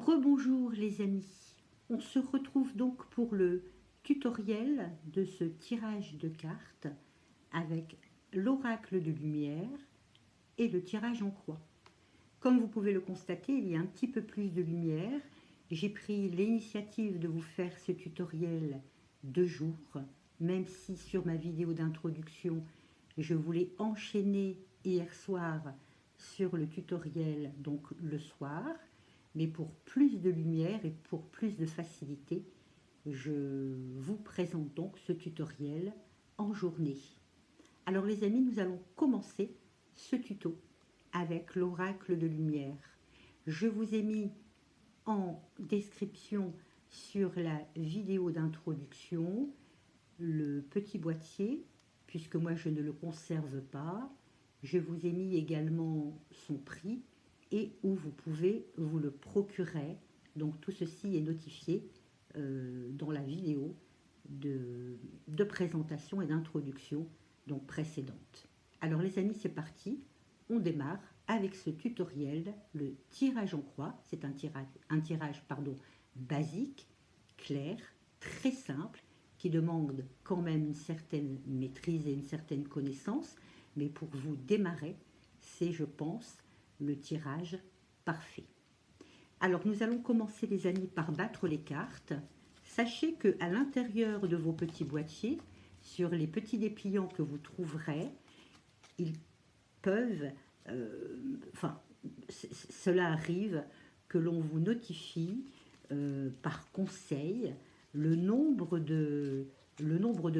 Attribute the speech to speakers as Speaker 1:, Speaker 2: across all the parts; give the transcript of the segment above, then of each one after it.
Speaker 1: Rebonjour les amis, on se retrouve donc pour le tutoriel de ce tirage de cartes avec l'oracle de lumière et le tirage en croix. Comme vous pouvez le constater, il y a un petit peu plus de lumière. J'ai pris l'initiative de vous faire ce tutoriel 2 jours, même si sur ma vidéo d'introduction, je voulais enchaîner hier soir sur le tutoriel, donc le soir. Mais pour plus de lumière et pour plus de facilité, je vous présente donc ce tutoriel en journée. Alors les amis, nous allons commencer ce tuto avec l'oracle de lumière. Je vous ai mis en description sur la vidéo d'introduction le petit boîtier, puisque moi je ne le conserve pas. Je vous ai mis également son prix et où vous pouvez vous le procurer. Donc tout ceci est notifié dans la vidéo de présentation et d'introduction donc précédente. Alors les amis, c'est parti, on démarre avec ce tutoriel, le tirage en croix. C'est un tirage basique, clair, très simple, qui demande quand même une certaine maîtrise et une certaine connaissance, mais pour vous démarrer, c'est, je pense, le tirage parfait. Alors nous allons commencer les amis par battre les cartes. Sachez que à l'intérieur de vos petits boîtiers, sur les petits dépliants que vous trouverez, ils peuvent, cela arrive que l'on vous notifie par conseil le nombre de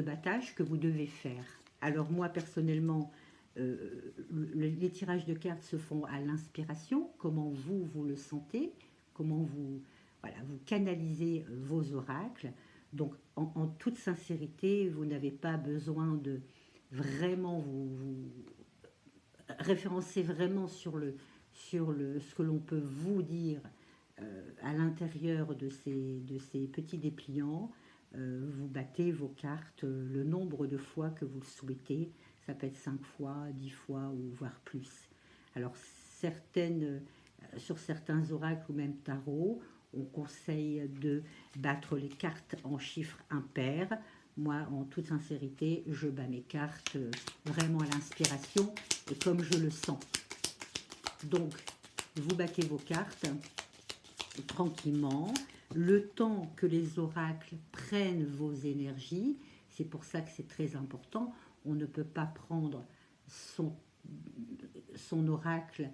Speaker 1: battages que vous devez faire. Alors moi personnellement, les tirages de cartes se font à l'inspiration, comment vous le sentez, comment vous canalisez vos oracles. Donc en toute sincérité, vous n'avez pas besoin de vraiment vous référencer vraiment sur ce que l'on peut vous dire à l'intérieur de ces petits dépliants. Vous battez vos cartes le nombre de fois que vous le souhaitez. Ça peut être 5 fois, 10 fois ou voire plus. Alors sur certains oracles ou même tarots, on conseille de battre les cartes en chiffres impairs. Moi, en toute sincérité, je bats mes cartes vraiment à l'inspiration et comme je le sens. Donc, vous battez vos cartes tranquillement, le temps que les oracles prennent vos énergies. C'est pour ça que c'est très important. On ne peut pas prendre son oracle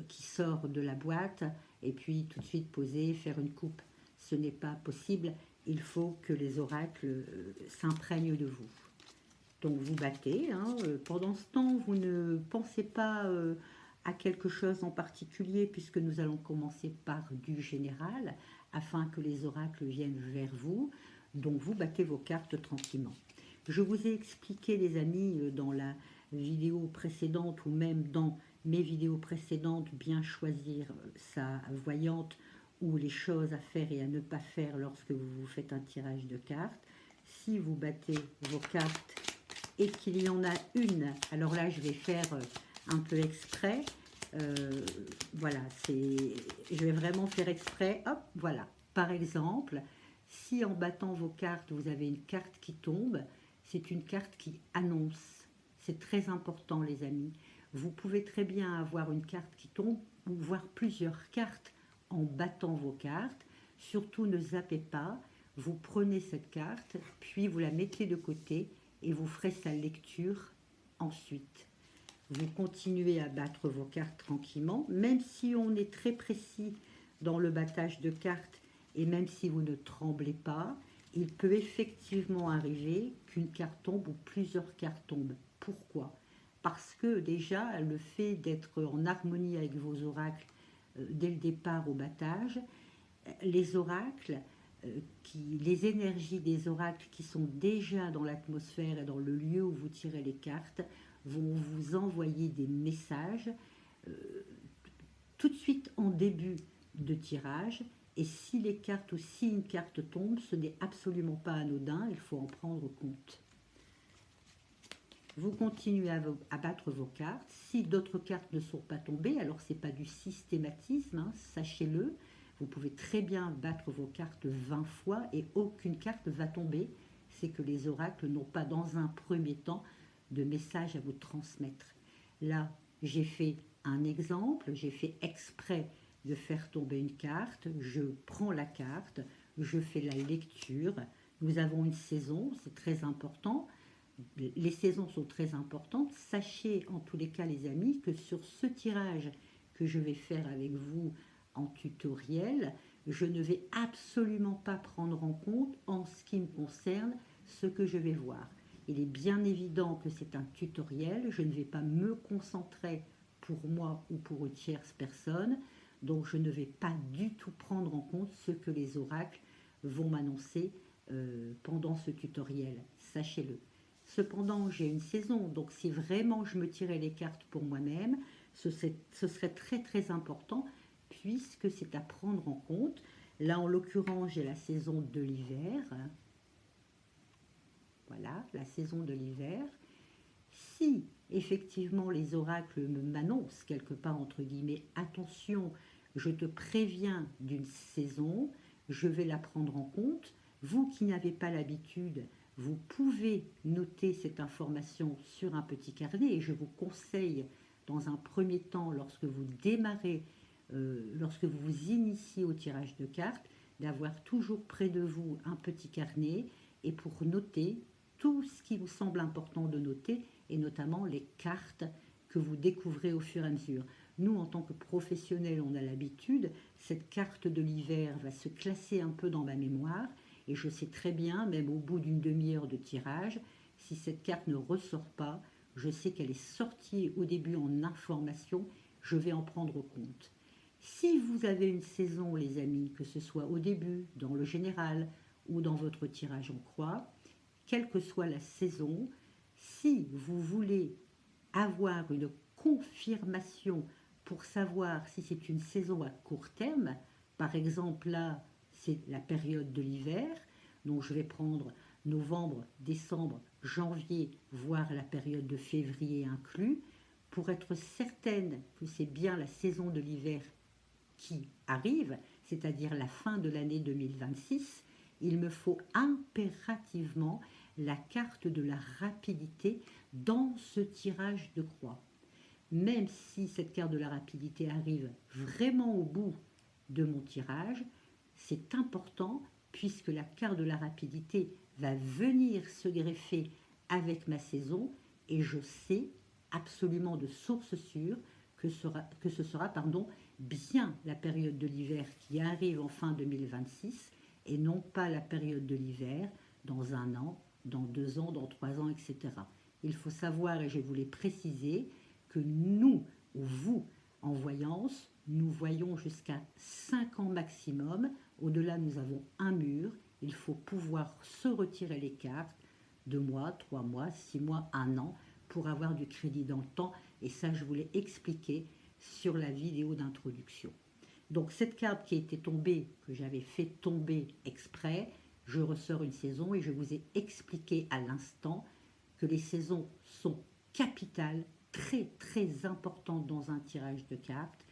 Speaker 1: qui sort de la boîte et puis tout de suite poser, faire une coupe. Ce n'est pas possible. Il faut que les oracles s'imprègnent de vous. Donc vous battez. Pendant ce temps, vous ne pensez pas à quelque chose en particulier puisque nous allons commencer par du général afin que les oracles viennent vers vous. Donc vous battez vos cartes tranquillement. Je vous ai expliqué les amis dans la vidéo précédente ou même dans mes vidéos précédentes bien choisir sa voyante ou les choses à faire et à ne pas faire lorsque vous faites un tirage de cartes. Si vous battez vos cartes et qu'il y en a une, alors là je vais faire un peu exprès, voilà, je vais vraiment faire exprès, hop, voilà. Par exemple, si en battant vos cartes, vous avez une carte qui tombe, c'est une carte qui annonce. C'est très important les amis. Vous pouvez très bien avoir une carte qui tombe ou voir plusieurs cartes en battant vos cartes. Surtout ne zappez pas, vous prenez cette carte, puis vous la mettez de côté et vous ferez sa lecture ensuite. Vous continuez à battre vos cartes tranquillement, même si on est très précis dans le battage de cartes et même si vous ne tremblez pas, il peut effectivement arriver qu'une carte tombe ou plusieurs cartes tombent. Pourquoi? Parce que déjà, le fait d'être en harmonie avec vos oracles dès le départ au battage, les oracles, les énergies des oracles qui sont déjà dans l'atmosphère et dans le lieu où vous tirez les cartes vont vous envoyer des messages tout de suite en début de tirage. Et si les cartes ou si une carte tombe, ce n'est absolument pas anodin, il faut en prendre compte. Vous continuez à battre vos cartes. Si d'autres cartes ne sont pas tombées, alors ce n'est pas du systématisme, sachez-le. Vous pouvez très bien battre vos cartes 20 fois et aucune carte va tomber. C'est que les oracles n'ont pas dans un premier temps de message à vous transmettre. Là, j'ai fait un exemple, j'ai fait exprès de faire tomber une carte, je prends la carte, je fais la lecture. Nous avons une saison, c'est très important. Les saisons sont très importantes. Sachez en tous les cas, les amis, que sur ce tirage que je vais faire avec vous en tutoriel, je ne vais absolument pas prendre en compte, en ce qui me concerne, ce que je vais voir. Il est bien évident que c'est un tutoriel, je ne vais pas me concentrer pour moi ou pour une tierce personne, donc je ne vais pas du tout prendre en compte ce que les oracles vont m'annoncer pendant ce tutoriel, sachez-le. Cependant, j'ai une saison, donc si vraiment je me tirais les cartes pour moi-même, ce serait très très important puisque c'est à prendre en compte. Là, en l'occurrence, j'ai la saison de l'hiver. Voilà, la saison de l'hiver. Si effectivement les oracles m'annoncent quelque part entre guillemets, attention, je te préviens d'une saison, je vais la prendre en compte. Vous qui n'avez pas l'habitude, vous pouvez noter cette information sur un petit carnet et je vous conseille dans un premier temps, lorsque vous démarrez, lorsque vous vous initiez au tirage de cartes, d'avoir toujours près de vous un petit carnet et pour noter tout ce qui vous semble important de noter et notamment les cartes que vous découvrez au fur et à mesure. Nous, en tant que professionnels, on a l'habitude, cette carte de l'hiver va se classer un peu dans ma mémoire et je sais très bien, même au bout d'une demi-heure de tirage, si cette carte ne ressort pas, je sais qu'elle est sortie au début en information, je vais en prendre compte. Si vous avez une saison, les amis, que ce soit au début, dans le général ou dans votre tirage en croix, quelle que soit la saison, si vous voulez avoir une confirmation pour savoir si c'est une saison à court terme, par exemple là, c'est la période de l'hiver, donc je vais prendre novembre, décembre, janvier, voire la période de février inclus, pour être certaine que c'est bien la saison de l'hiver qui arrive, c'est-à-dire la fin de l'année 2026, il me faut impérativement la carte de la rapidité dans ce tirage de croix. Même si cette carte de la rapidité arrive vraiment au bout de mon tirage, c'est important puisque la carte de la rapidité va venir se greffer avec ma saison et je sais absolument de source sûre que ce sera bien la période de l'hiver qui arrive en fin 2026 et non pas la période de l'hiver dans un an, dans 2 ans, dans 3 ans, etc. Il faut savoir, et je voulais préciser, que nous, ou vous, en voyance, nous voyons jusqu'à 5 ans maximum. Au-delà, nous avons un mur. Il faut pouvoir se retirer les cartes 2 mois, 3 mois, 6 mois, 1 an pour avoir du crédit dans le temps. Et ça, je voulais expliquer sur la vidéo d'introduction. Donc cette carte qui était tombée, que j'avais fait tomber exprès, je ressors une saison et je vous ai expliqué à l'instant que les saisons sont capitales, très très importantes dans un tirage de cartes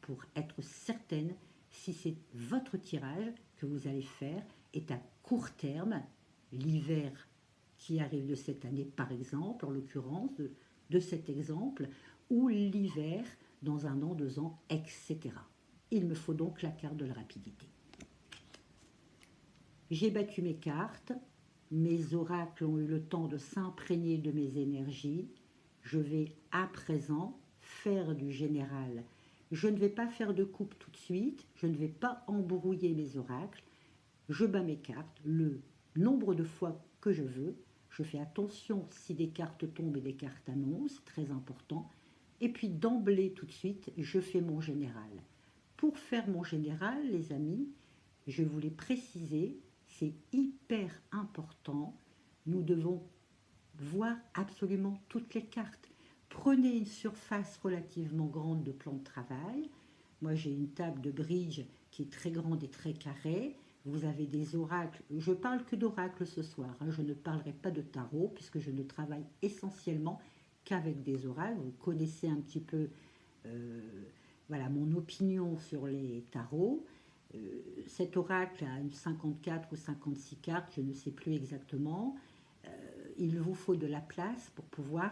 Speaker 1: pour être certaine si c'est votre tirage que vous allez faire est à court terme, l'hiver qui arrive de cette année par exemple, en l'occurrence de cet exemple, ou l'hiver dans 1 an, 2 ans, etc. Il me faut donc la carte de la rapidité. J'ai battu mes cartes, mes oracles ont eu le temps de s'imprégner de mes énergies. Je vais à présent faire du général. Je ne vais pas faire de coupe tout de suite, je ne vais pas embrouiller mes oracles. Je bats mes cartes le nombre de fois que je veux. Je fais attention si des cartes tombent et des cartes annoncent, très important. Et puis d'emblée tout de suite, je fais mon général. Pour faire mon général, les amis, je voulais préciser, c'est hyper important, nous devons voir absolument toutes les cartes. Prenez une surface relativement grande de plan de travail. Moi, j'ai une table de bridge qui est très grande et très carrée. Vous avez des oracles. Je parle que d'oracles ce soir. Je ne parlerai pas de tarot puisque je ne travaille essentiellement qu'avec des oracles. Vous connaissez un petit peu voilà, mon opinion sur les tarots. Cet oracle a une 54 ou 56 cartes, je ne sais plus exactement. Il vous faut de la place pour pouvoir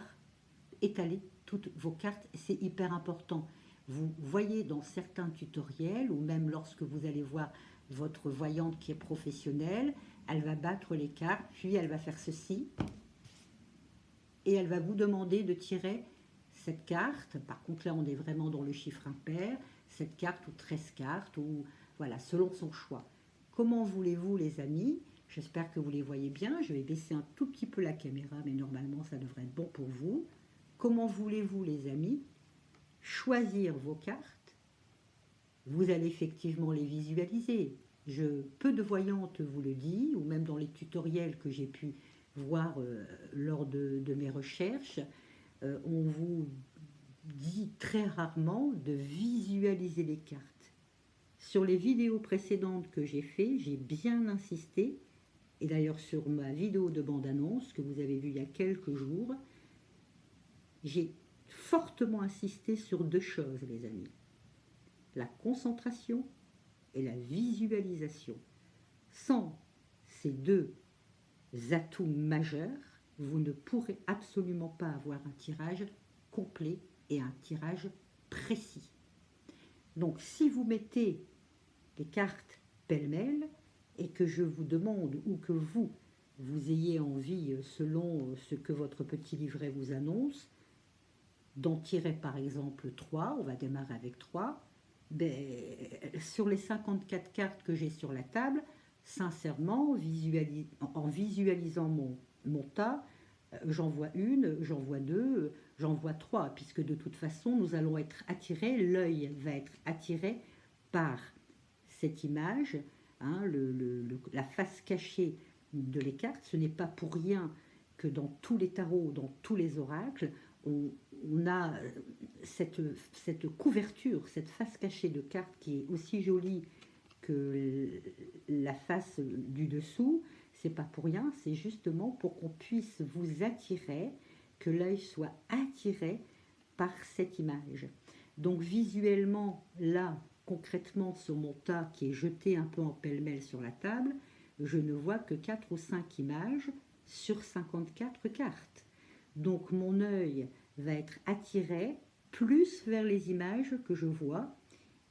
Speaker 1: étaler toutes vos cartes. C'est hyper important. Vous voyez dans certains tutoriels, ou même lorsque vous allez voir votre voyante qui est professionnelle, elle va battre les cartes, puis elle va faire ceci, et elle va vous demander de tirer cette carte. Par contre, là, on est vraiment dans le chiffre impair, cette carte ou 13 cartes, ou voilà, selon son choix. Comment voulez-vous, les amis? J'espère que vous les voyez bien. Je vais baisser un tout petit peu la caméra, mais normalement, ça devrait être bon pour vous. Comment voulez-vous, les amis, choisir vos cartes? Vous allez effectivement les visualiser. Peu de voyantes vous le dit, ou même dans les tutoriels que j'ai pu voir lors de mes recherches, on vous dit très rarement de visualiser les cartes. Sur les vidéos précédentes que j'ai fait, j'ai bien insisté, et d'ailleurs sur ma vidéo de bande-annonce que vous avez vue il y a quelques jours, j'ai fortement insisté sur deux choses, les amis. La concentration et la visualisation. Sans ces deux atouts majeurs, vous ne pourrez absolument pas avoir un tirage complet et un tirage précis. Donc, si vous mettez les cartes pêle-mêle et que je vous demande, ou que vous ayez envie, selon ce que votre petit livret vous annonce, d'en tirer par exemple 3, on va démarrer avec 3, sur les 54 cartes que j'ai sur la table, sincèrement, en visualisant mon tas, j'en vois une, j'en vois deux, j'en vois trois, puisque de toute façon, nous allons être attirés, l'œil va être attiré par cette image, hein, la face cachée de les cartes. Ce n'est pas pour rien que dans tous les tarots, dans tous les oracles, on a cette couverture, cette face cachée de cartes qui est aussi jolie que la face du dessous. C'est pas pour rien, c'est justement pour qu'on puisse vous attirer, que l'œil soit attiré par cette image. Donc visuellement, là, concrètement, sur mon tas qui est jeté un peu en pêle-mêle sur la table, je ne vois que 4 ou 5 images sur 54 cartes. Donc mon œil va être attiré plus vers les images que je vois,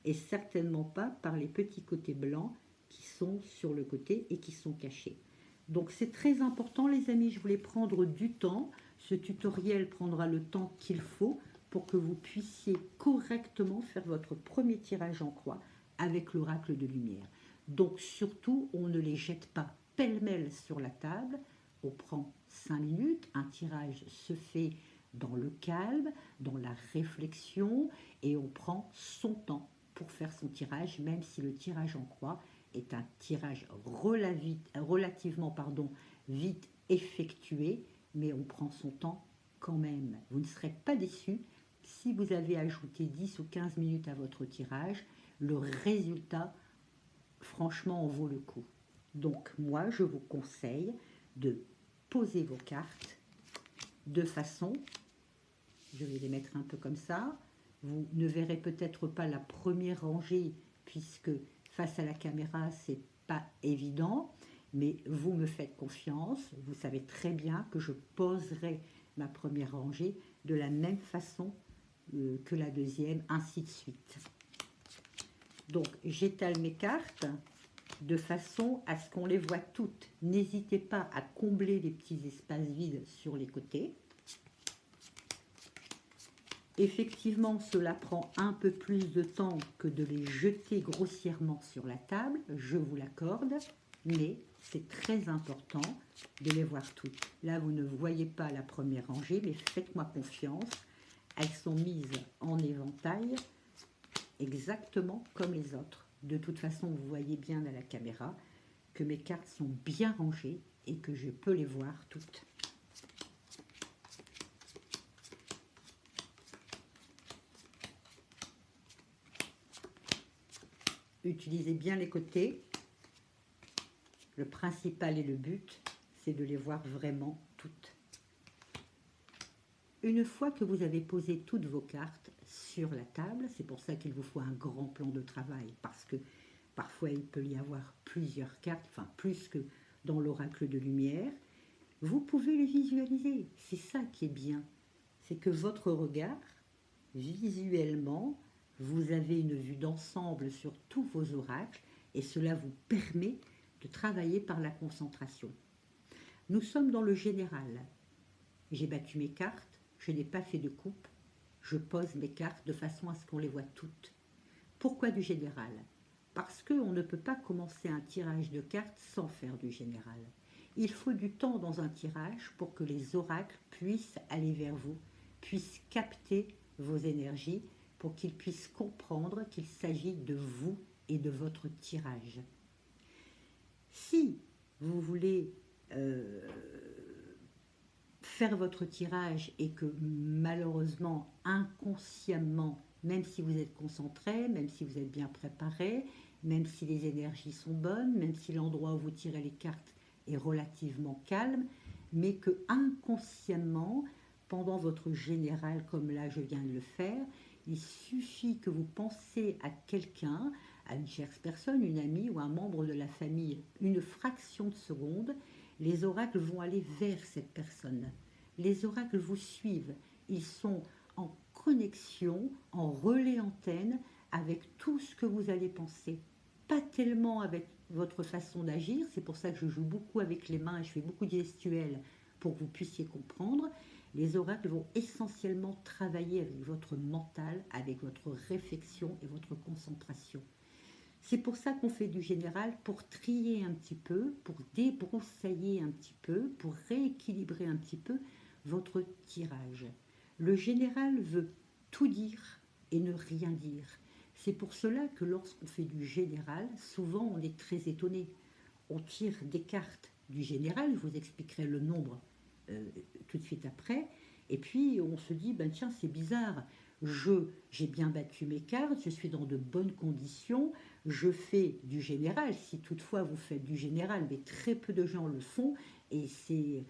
Speaker 1: et certainement pas par les petits côtés blancs qui sont sur le côté et qui sont cachés. Donc c'est très important, les amis, je voulais prendre du temps. Ce tutoriel prendra le temps qu'il faut pour que vous puissiez correctement faire votre premier tirage en croix avec l'oracle de lumière. Donc surtout, on ne les jette pas pêle-mêle sur la table. On prend 5 minutes, un tirage se fait dans le calme, dans la réflexion, et on prend son temps pour faire son tirage, même si le tirage en croix est un tirage relativement vite effectué, mais on prend son temps quand même. Vous ne serez pas déçus si vous avez ajouté 10 ou 15 minutes à votre tirage. Le résultat, franchement, en vaut le coup. Donc moi, je vous conseille de poser vos cartes de façon, je vais les mettre un peu comme ça, vous ne verrez peut-être pas la première rangée puisque face à la caméra c'est pas évident, mais vous me faites confiance, vous savez très bien que je poserai ma première rangée de la même façon que la deuxième, ainsi de suite. Donc j'étale mes cartes de façon à ce qu'on les voit toutes. N'hésitez pas à combler les petits espaces vides sur les côtés. Effectivement, cela prend un peu plus de temps que de les jeter grossièrement sur la table, je vous l'accorde, mais c'est très important de les voir toutes. Là, vous ne voyez pas la première rangée, mais faites-moi confiance. Elles sont mises en éventail, exactement comme les autres. De toute façon, vous voyez bien à la caméra que mes cartes sont bien rangées et que je peux les voir toutes. Utilisez bien les côtés. Le principal et le but, c'est de les voir vraiment toutes. Une fois que vous avez posé toutes vos cartes sur la table, c'est pour ça qu'il vous faut un grand plan de travail, parce que Parfois, il peut y avoir plusieurs cartes, enfin plus que dans l'oracle de lumière. Vous pouvez les visualiser. C'est ça qui est bien. C'est que votre regard, visuellement, vous avez une vue d'ensemble sur tous vos oracles et cela vous permet de travailler par la concentration. Nous sommes dans le général. J'ai battu mes cartes, je n'ai pas fait de coupe, je pose mes cartes de façon à ce qu'on les voit toutes. Pourquoi du général? Parce qu'on ne peut pas commencer un tirage de cartes sans faire du général. Il faut du temps dans un tirage pour que les oracles puissent aller vers vous, puissent capter vos énergies, pour qu'ils puissent comprendre qu'il s'agit de vous et de votre tirage. Si vous voulez faire votre tirage et que malheureusement, inconsciemment, même si vous êtes concentré, même si vous êtes bien préparé, même si les énergies sont bonnes, même si l'endroit où vous tirez les cartes est relativement calme, mais que inconsciemment, pendant votre général, comme là je viens de le faire, il suffit que vous pensiez à quelqu'un, à une chère personne, une amie ou un membre de la famille, une fraction de seconde, les oracles vont aller vers cette personne. Les oracles vous suivent. Ils sont en connexion, en relais antenne avec tout ce que vous allez penser. Pas tellement avec votre façon d'agir, c'est pour ça que je joue beaucoup avec les mains et je fais beaucoup de gestuels pour que vous puissiez comprendre. Les oracles vont essentiellement travailler avec votre mental, avec votre réflexion et votre concentration. C'est pour ça qu'on fait du général, pour trier un petit peu, pour débroussailler un petit peu, pour rééquilibrer un petit peu votre tirage. Le général veut tout dire et ne rien dire. C'est pour cela que lorsqu'on fait du général, souvent on est très étonné. On tire des cartes du général, je vous expliquerai le nombre tout de suite après, et puis on se dit, ben tiens, c'est bizarre, j'ai bien battu mes cartes, je suis dans de bonnes conditions, je fais du général, si toutefois vous faites du général, mais très peu de gens le font, et c'est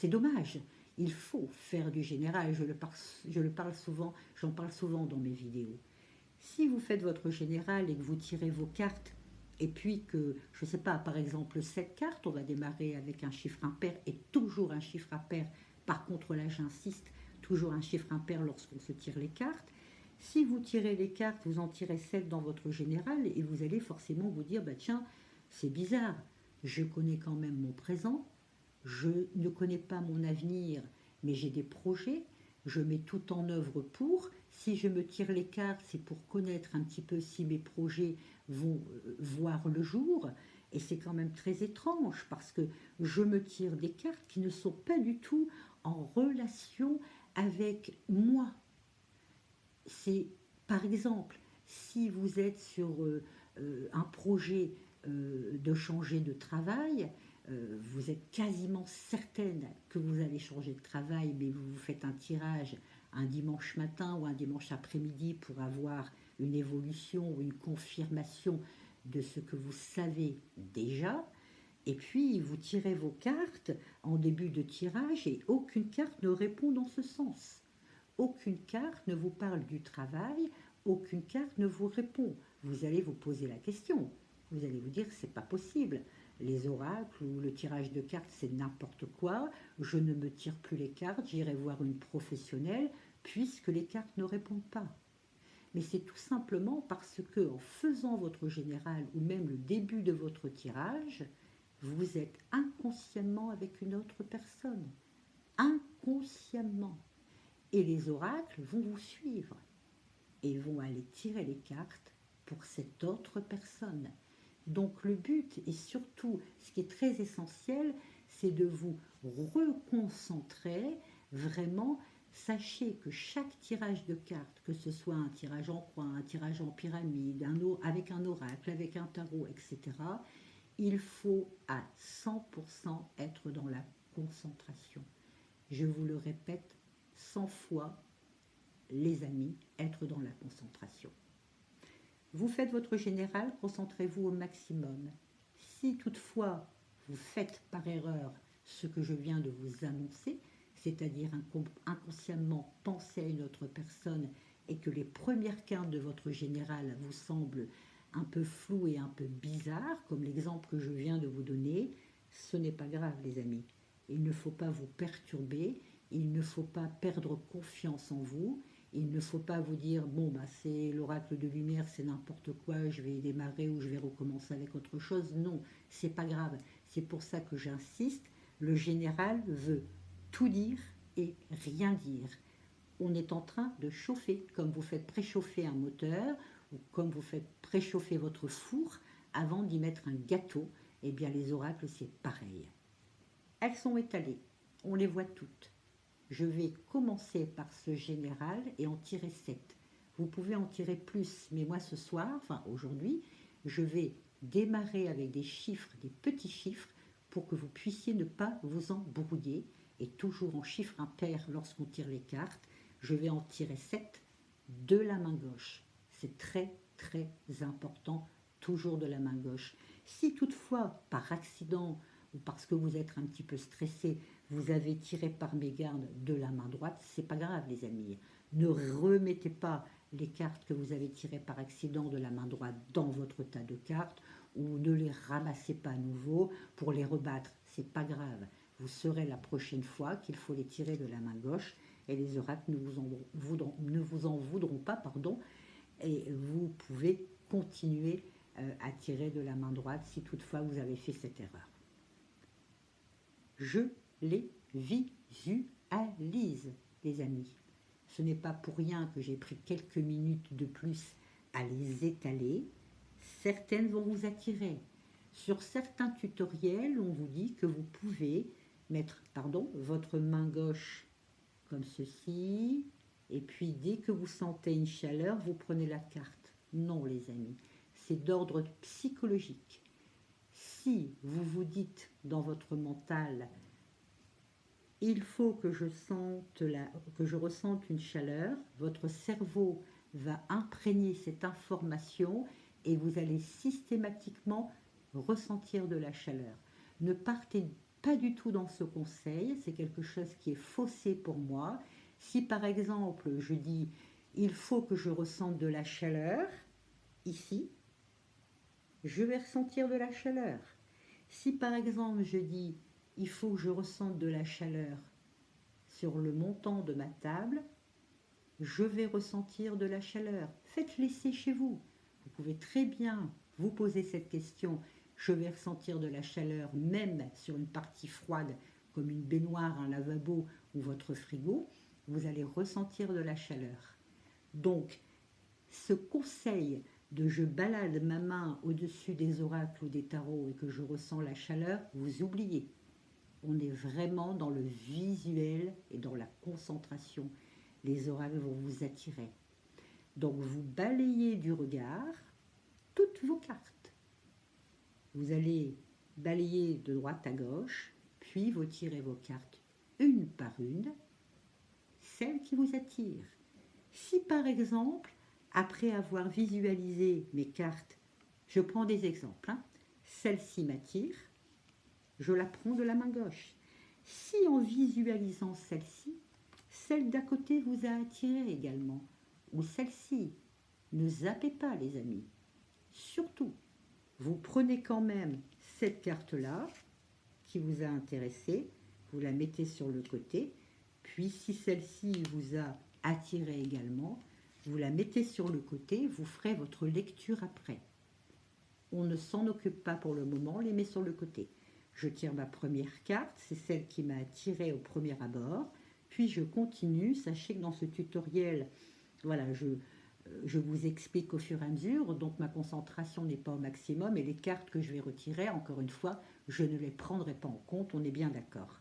Speaker 1: dommage. Il faut faire du général, j'en parle souvent dans mes vidéos. Si vous faites votre général et que vous tirez vos cartes, et puis que, je ne sais pas, par exemple, 7 cartes, on va démarrer avec un chiffre impair et toujours un chiffre impair. Par contre, là, j'insiste, toujours un chiffre impair lorsqu'on se tire les cartes. Si vous tirez les cartes, vous en tirez 7 dans votre général et vous allez forcément vous dire, bah tiens, c'est bizarre, je connais quand même mon présent, je ne connais pas mon avenir, mais j'ai des projets, je mets tout en œuvre pour. Si je me tire les cartes, c'est pour connaître un petit peu si mes projets vont voir le jour. Et c'est quand même très étrange parce que je me tire des cartes qui ne sont pas du tout en relation avec moi. C'est, par exemple, si vous êtes sur un projet de changer de travail, vous êtes quasiment certaine que vous allez changer de travail, mais vous faites un tirage un dimanche matin ou un dimanche après-midi pour avoir une évolution ou une confirmation de ce que vous savez déjà. Et puis, vous tirez vos cartes en début de tirage et aucune carte ne répond dans ce sens. Aucune carte ne vous parle du travail, aucune carte ne vous répond. Vous allez vous poser la question. Vous allez vous dire, c'est pas possible. Les oracles ou le tirage de cartes, c'est n'importe quoi. Je ne me tire plus les cartes, j'irai voir une professionnelle puisque les cartes ne répondent pas. Mais c'est tout simplement parce que en faisant votre général ou même le début de votre tirage, vous êtes inconsciemment avec une autre personne. Inconsciemment. Et les oracles vont vous suivre et vont aller tirer les cartes pour cette autre personne. Donc le but, et surtout ce qui est très essentiel, c'est de vous reconcentrer vraiment. Sachez que chaque tirage de cartes, que ce soit un tirage en croix, un tirage en pyramide, avec un oracle, avec un tarot, etc., il faut à 100% être dans la concentration. Je vous le répète 100 fois, les amis, être dans la concentration. Vous faites votre général, concentrez-vous au maximum. Si toutefois vous faites par erreur ce que je viens de vous annoncer, c'est-à-dire inconsciemment penser à une autre personne et que les premières cartes de votre général vous semblent un peu floues et un peu bizarres, comme l'exemple que je viens de vous donner, ce n'est pas grave les amis. Il ne faut pas vous perturber, il ne faut pas perdre confiance en vous, il ne faut pas vous dire bon bah c'est l'oracle de lumière, c'est n'importe quoi, je vais démarrer ou je vais recommencer avec autre chose. Non, c'est pas grave. C'est pour ça que j'insiste, le général veut tout dire et rien dire. On est en train de chauffer, comme vous faites préchauffer un moteur ou comme vous faites préchauffer votre four avant d'y mettre un gâteau. Eh bien les oracles c'est pareil. Elles sont étalées, on les voit toutes. Je vais commencer par ce général et en tirer 7. Vous pouvez en tirer plus, mais moi ce soir, enfin aujourd'hui, je vais démarrer avec des chiffres, des petits chiffres, pour que vous puissiez ne pas vous embrouiller, et toujours en chiffres impairs lorsqu'on tire les cartes. Je vais en tirer 7 de la main gauche. C'est très très important, toujours de la main gauche. Si toutefois, par accident, ou parce que vous êtes un petit peu stressé, vous avez tiré par mégarde de la main droite, c'est pas grave les amis. Ne remettez pas les cartes que vous avez tirées par accident de la main droite dans votre tas de cartes ou ne les ramassez pas à nouveau pour les rebattre, c'est pas grave. Vous saurez la prochaine fois qu'il faut les tirer de la main gauche et les oracles ne vous en voudront pas, pardon, et vous pouvez continuer à tirer de la main droite si toutefois vous avez fait cette erreur. Je les visualise, les amis. Ce n'est pas pour rien que j'ai pris quelques minutes de plus à les étaler. Certaines vont vous attirer. Sur certains tutoriels, on vous dit que vous pouvez mettre votre main gauche comme ceci, et puis dès que vous sentez une chaleur, vous prenez la carte. Non, les amis, c'est d'ordre psychologique. Si vous vous dites dans votre mental, il faut que je ressente une chaleur, votre cerveau va imprégner cette information et vous allez systématiquement ressentir de la chaleur. Ne partez pas du tout dans ce conseil, c'est quelque chose qui est faussé pour moi. Si par exemple je dis il faut que je ressente de la chaleur, ici, je vais ressentir de la chaleur. Si par exemple je dis il faut que je ressente de la chaleur sur le montant de ma table, je vais ressentir de la chaleur. Faites l'essai chez vous. Vous pouvez très bien vous poser cette question. Je vais ressentir de la chaleur même sur une partie froide comme une baignoire, un lavabo ou votre frigo. Vous allez ressentir de la chaleur. Donc, ce conseil de je balade ma main au-dessus des oracles ou des tarots et que je ressens la chaleur, vous oubliez. On est vraiment dans le visuel et dans la concentration. Les oracles vont vous attirer. Donc vous balayez du regard toutes vos cartes. Vous allez balayer de droite à gauche, puis vous tirez vos cartes une par une, celles qui vous attirent. Si par exemple, après avoir visualisé mes cartes, je prends des exemples, celle-ci m'attire, je la prends de la main gauche. Si en visualisant celle-ci, celle d'à côté vous a attiré également, ou celle-ci, ne zappez pas les amis. Surtout, vous prenez quand même cette carte-là qui vous a intéressé, vous la mettez sur le côté, puis si celle-ci vous a attiré également, vous la mettez sur le côté, vous ferez votre lecture après. On ne s'en occupe pas pour le moment, on les met sur le côté. Je tire ma première carte, c'est celle qui m'a attiré au premier abord, puis je continue. Sachez que dans ce tutoriel, voilà, je vous explique au fur et à mesure, donc ma concentration n'est pas au maximum et les cartes que je vais retirer, encore une fois, je ne les prendrai pas en compte, on est bien d'accord.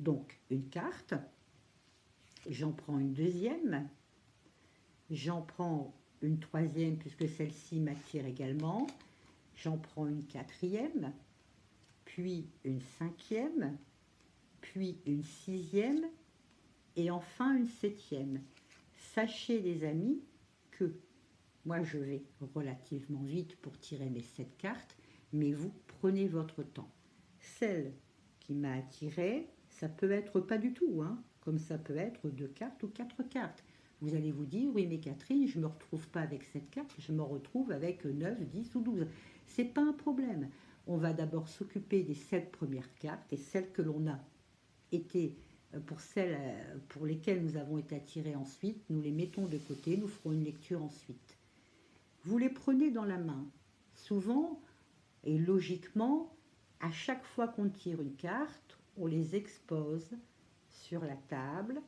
Speaker 1: Donc, une carte, j'en prends une deuxième, j'en prends une troisième puisque celle-ci m'attire également, j'en prends une quatrième, puis une cinquième, puis une sixième et enfin une septième. Sachez les amis que moi je vais relativement vite pour tirer mes 7 cartes, mais vous prenez votre temps. Celle qui m'a attiré, ça peut être pas du tout, comme ça peut être 2 cartes ou 4 cartes. Vous allez vous dire, oui mais Catherine, je ne me retrouve pas avec cette carte, je me retrouve avec 9, 10 ou 12. Ce n'est pas un problème. On va d'abord s'occuper des 7 premières cartes et celles que l'on a été, pour celles pour lesquelles nous avons été attirés ensuite, nous les mettons de côté, nous ferons une lecture ensuite. Vous les prenez dans la main. Souvent, et logiquement, à chaque fois qu'on tire une carte, on les expose sur la table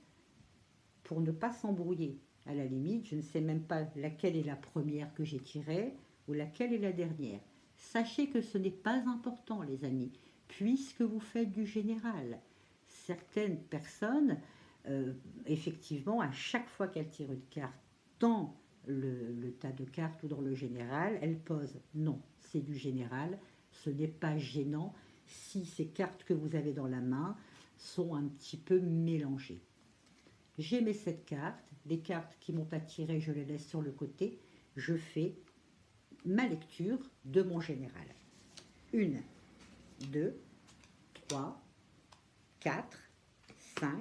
Speaker 1: pour ne pas s'embrouiller. À la limite, je ne sais même pas laquelle est la première que j'ai tirée ou laquelle est la dernière. Sachez que ce n'est pas important, les amis, puisque vous faites du général. Certaines personnes, effectivement, à chaque fois qu'elles tirent une carte dans le tas de cartes ou dans le général, elles posent non, c'est du général, ce n'est pas gênant si ces cartes que vous avez dans la main sont un petit peu mélangées. J'ai mes 7 cartes, les cartes qui m'ont attiré, je les laisse sur le côté, je fais ma lecture de mon général. 1, 2, 3, 4, 5,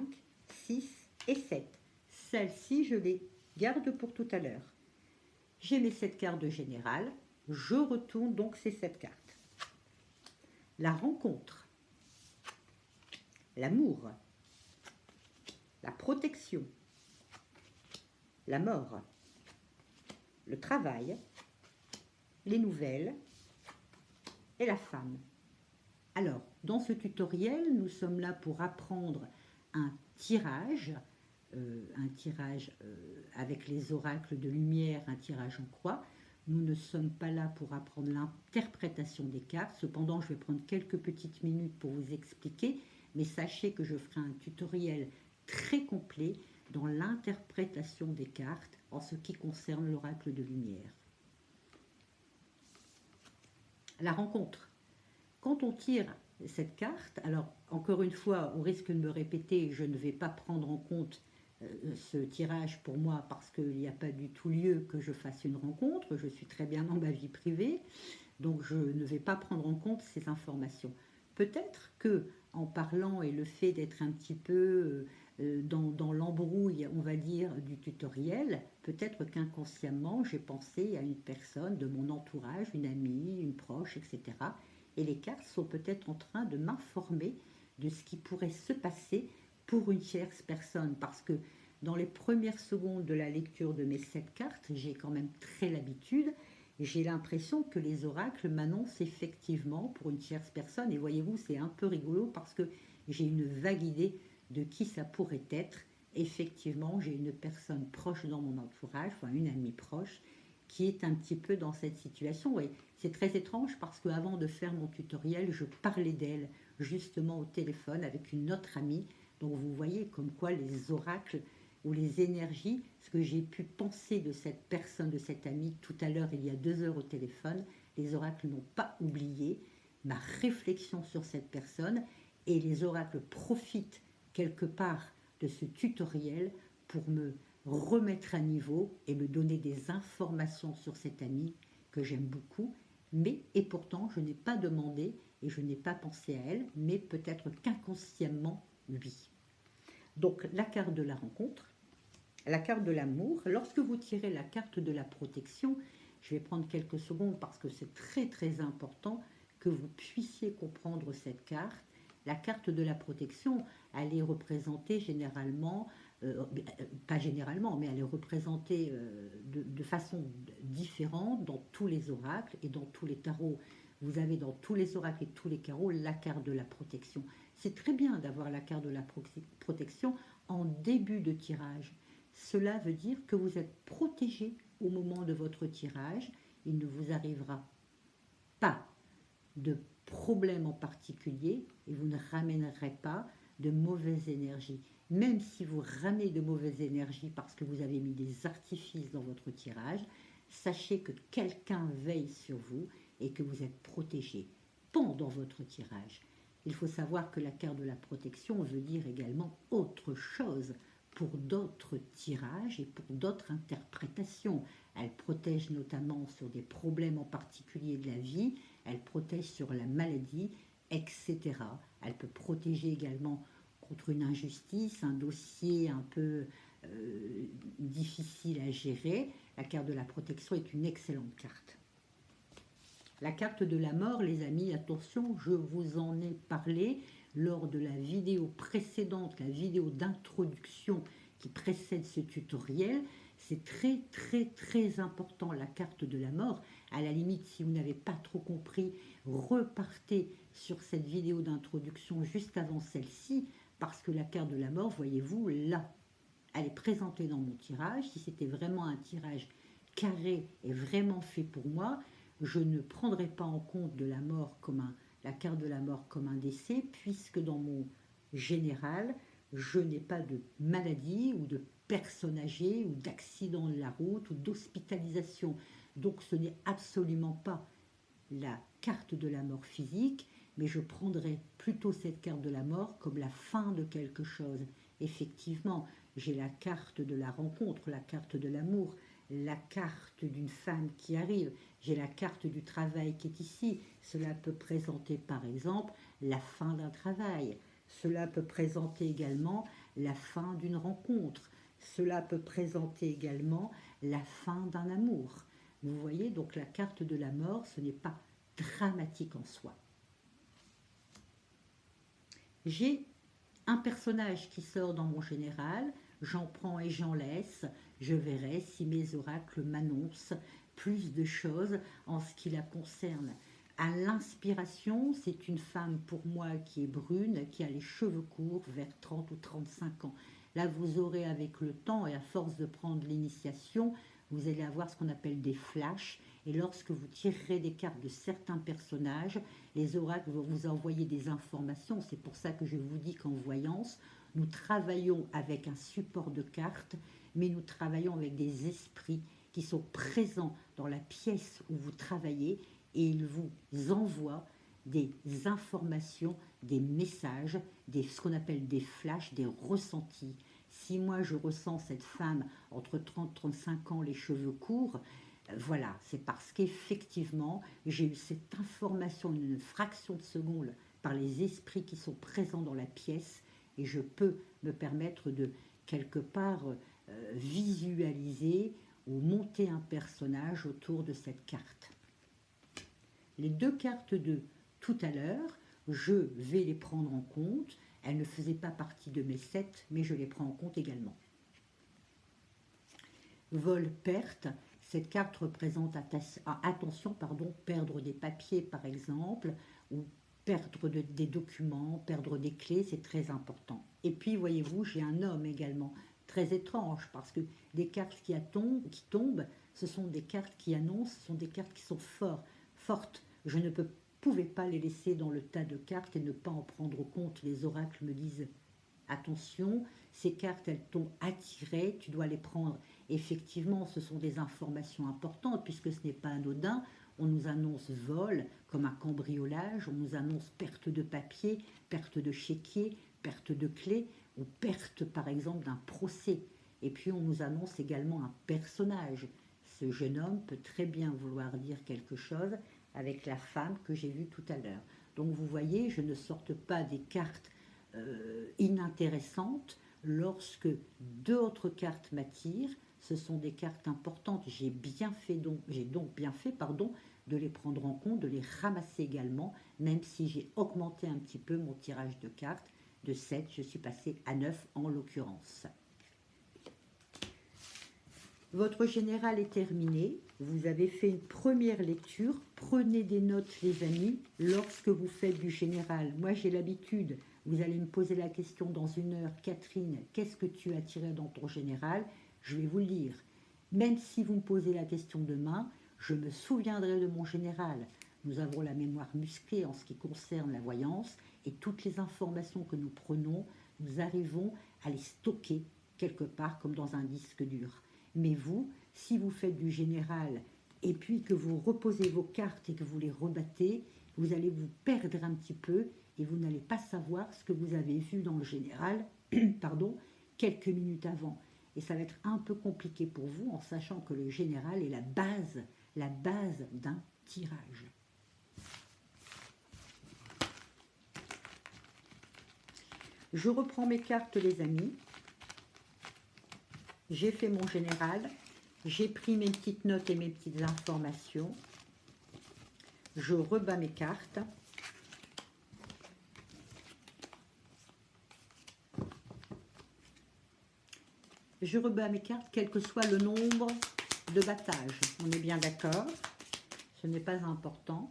Speaker 1: 6 et 7. Celles-ci, je les garde pour tout à l'heure. J'ai mes 7 cartes de général, je retourne donc ces 7 cartes. La rencontre, l'amour, la protection, la mort, le travail, les nouvelles et la femme. Alors, dans ce tutoriel, nous sommes là pour apprendre un tirage avec les oracles de lumière, un tirage en croix. Nous ne sommes pas là pour apprendre l'interprétation des cartes. Cependant, je vais prendre quelques petites minutes pour vous expliquer, mais sachez que je ferai un tutoriel très complet dans l'interprétation des cartes en ce qui concerne l'oracle de lumière. La rencontre. Quand on tire cette carte, alors encore une fois, au risque de me répéter, je ne vais pas prendre en compte ce tirage pour moi parce qu'il n'y a pas du tout lieu que je fasse une rencontre, je suis très bien dans ma vie privée, donc je ne vais pas prendre en compte ces informations. Peut-être que en parlant et le fait d'être un petit peu dans l'embrouille, on va dire, du tutoriel, peut-être qu'inconsciemment j'ai pensé à une personne de mon entourage, une amie, une proche, etc. Et les cartes sont peut-être en train de m'informer de ce qui pourrait se passer pour une tierce personne, parce que dans les premières secondes de la lecture de mes 7 cartes, j'ai quand même très l'habitude, j'ai l'impression que les oracles m'annoncent effectivement pour une tierce personne, et voyez-vous, c'est un peu rigolo parce que j'ai une vague idée de qui ça pourrait être. Effectivement, j'ai une personne proche dans mon entourage, enfin une amie proche, qui est un petit peu dans cette situation. Et c'est très étrange parce qu'avant de faire mon tutoriel, je parlais d'elle justement au téléphone avec une autre amie. Donc vous voyez comme quoi les oracles ou les énergies, ce que j'ai pu penser de cette personne, de cette amie tout à l'heure, il y a 2 heures au téléphone, les oracles n'ont pas oublié ma réflexion sur cette personne et les oracles profitent quelque part de ce tutoriel pour me remettre à niveau et me donner des informations sur cette amie que j'aime beaucoup, mais et pourtant je n'ai pas demandé et je n'ai pas pensé à elle, mais peut-être qu'inconsciemment, oui. Donc la carte de la rencontre, la carte de l'amour. Lorsque vous tirez la carte de la protection, je vais prendre quelques secondes parce que c'est très très important que vous puissiez comprendre cette carte. La carte de la protection, elle est représentée généralement, pas généralement, mais elle est représentée de façon différente dans tous les oracles et dans tous les tarots. Vous avez dans tous les oracles et tous les tarots la carte de la protection. C'est très bien d'avoir la carte de la protection en début de tirage. Cela veut dire que vous êtes protégé au moment de votre tirage. Il ne vous arrivera pas de problème en particulier et vous ne ramènerez pas de mauvaises énergies. Même si vous ramenez de mauvaises énergies parce que vous avez mis des artifices dans votre tirage, sachez que quelqu'un veille sur vous et que vous êtes protégé pendant votre tirage. Il faut savoir que la carte de la protection veut dire également autre chose pour d'autres tirages et pour d'autres interprétations. Elle protège notamment sur des problèmes en particulier de la vie, elle protège sur la maladie, etc. Elle peut protéger également contre une injustice, un dossier un peu difficile à gérer, la carte de la protection est une excellente carte. La carte de la mort, les amis, attention, je vous en ai parlé lors de la vidéo précédente, la vidéo d'introduction qui précède ce tutoriel. C'est très très très important, la carte de la mort. À la limite, si vous n'avez pas trop compris, repartez sur cette vidéo d'introduction juste avant celle-ci, parce que la carte de la mort, voyez-vous, là, elle est présentée dans mon tirage. Si c'était vraiment un tirage carré et vraiment fait pour moi, je ne prendrai pas en compte de la mort comme la carte de la mort comme un décès, puisque dans mon général, je n'ai pas de maladie ou de personne âgée ou d'accident de la route ou d'hospitalisation. Donc ce n'est absolument pas la carte de la mort physique, mais je prendrai plutôt cette carte de la mort comme la fin de quelque chose. Effectivement, j'ai la carte de la rencontre, la carte de l'amour, la carte d'une femme qui arrive, j'ai la carte du travail qui est ici. Cela peut présenter par exemple la fin d'un travail, cela peut présenter également la fin d'une rencontre, cela peut présenter également la fin d'un amour. Vous voyez, donc la carte de la mort, ce n'est pas dramatique en soi. J'ai un personnage qui sort dans mon général, j'en prends et j'en laisse, je verrai si mes oracles m'annoncent plus de choses en ce qui la concerne. À l'inspiration, c'est une femme pour moi qui est brune, qui a les cheveux courts, vers 30 ou 35 ans. Là, vous aurez avec le temps et à force de prendre l'initiation, vous allez avoir ce qu'on appelle des flashs. Et lorsque vous tirerez des cartes de certains personnages, les oracles vont vous envoyer des informations. C'est pour ça que je vous dis qu'en voyance, nous travaillons avec un support de cartes, mais nous travaillons avec des esprits qui sont présents dans la pièce où vous travaillez et ils vous envoient des informations, des messages, ce qu'on appelle des flashs, des ressentis. Si moi je ressens cette femme entre 30 et 35 ans, les cheveux courts, voilà, c'est parce qu'effectivement j'ai eu cette information d'une fraction de seconde par les esprits qui sont présents dans la pièce et je peux me permettre de quelque part visualiser ou monter un personnage autour de cette carte. Les deux cartes de tout à l'heure, je vais les prendre en compte. Elles ne faisaient pas partie de mes sets, mais je les prends en compte également. Vol-perte, cette carte représente, attention, perdre des papiers par exemple, ou perdre des documents, perdre des clés, c'est très important. Et puis, voyez-vous, j'ai un homme également, très étrange, parce que des cartes qui tombent, ce sont des cartes qui annoncent, ce sont des cartes qui sont fortes. Je ne pouvais pas les laisser dans le tas de cartes et ne pas en prendre compte. Les oracles me disent, attention, ces cartes, elles t'ont attiré, tu dois les prendre. Effectivement, ce sont des informations importantes, puisque ce n'est pas anodin. On nous annonce vol, comme un cambriolage, on nous annonce perte de papier, perte de chéquier, perte de clé, ou perte, par exemple, d'un procès. Et puis, on nous annonce également un personnage. Ce jeune homme peut très bien vouloir dire quelque chose avec la femme que j'ai vue tout à l'heure. Donc, vous voyez, je ne sorte pas des cartes inintéressantes lorsque d'autres cartes m'attirent. Ce sont des cartes importantes. J'ai donc bien fait de les prendre en compte, de les ramasser également, même si j'ai augmenté un petit peu mon tirage de cartes. De 7, je suis passée à 9 en l'occurrence. Votre général est terminé. Vous avez fait une première lecture. Prenez des notes, les amis, lorsque vous faites du général. Moi, j'ai l'habitude. Vous allez me poser la question dans une heure. Catherine, qu'est-ce que tu as tiré dans ton général? Je vais vous le dire. Même si vous me posez la question demain, je me souviendrai de mon général. Nous avons la mémoire musclée en ce qui concerne la voyance et toutes les informations que nous prenons, nous arrivons à les stocker quelque part comme dans un disque dur. Mais vous, si vous faites du général et puis que vous reposez vos cartes et que vous les rebattez, vous allez vous perdre un petit peu et vous n'allez pas savoir ce que vous avez vu dans le général, quelques minutes avant. Et ça va être un peu compliqué pour vous en sachant que le général est la base d'un tirage. Je reprends mes cartes, les amis. J'ai fait mon général. J'ai pris mes petites notes et mes petites informations. Je rebats mes cartes. Je rebats mes cartes, quel que soit le nombre de battages. On est bien d'accord. Ce n'est pas important.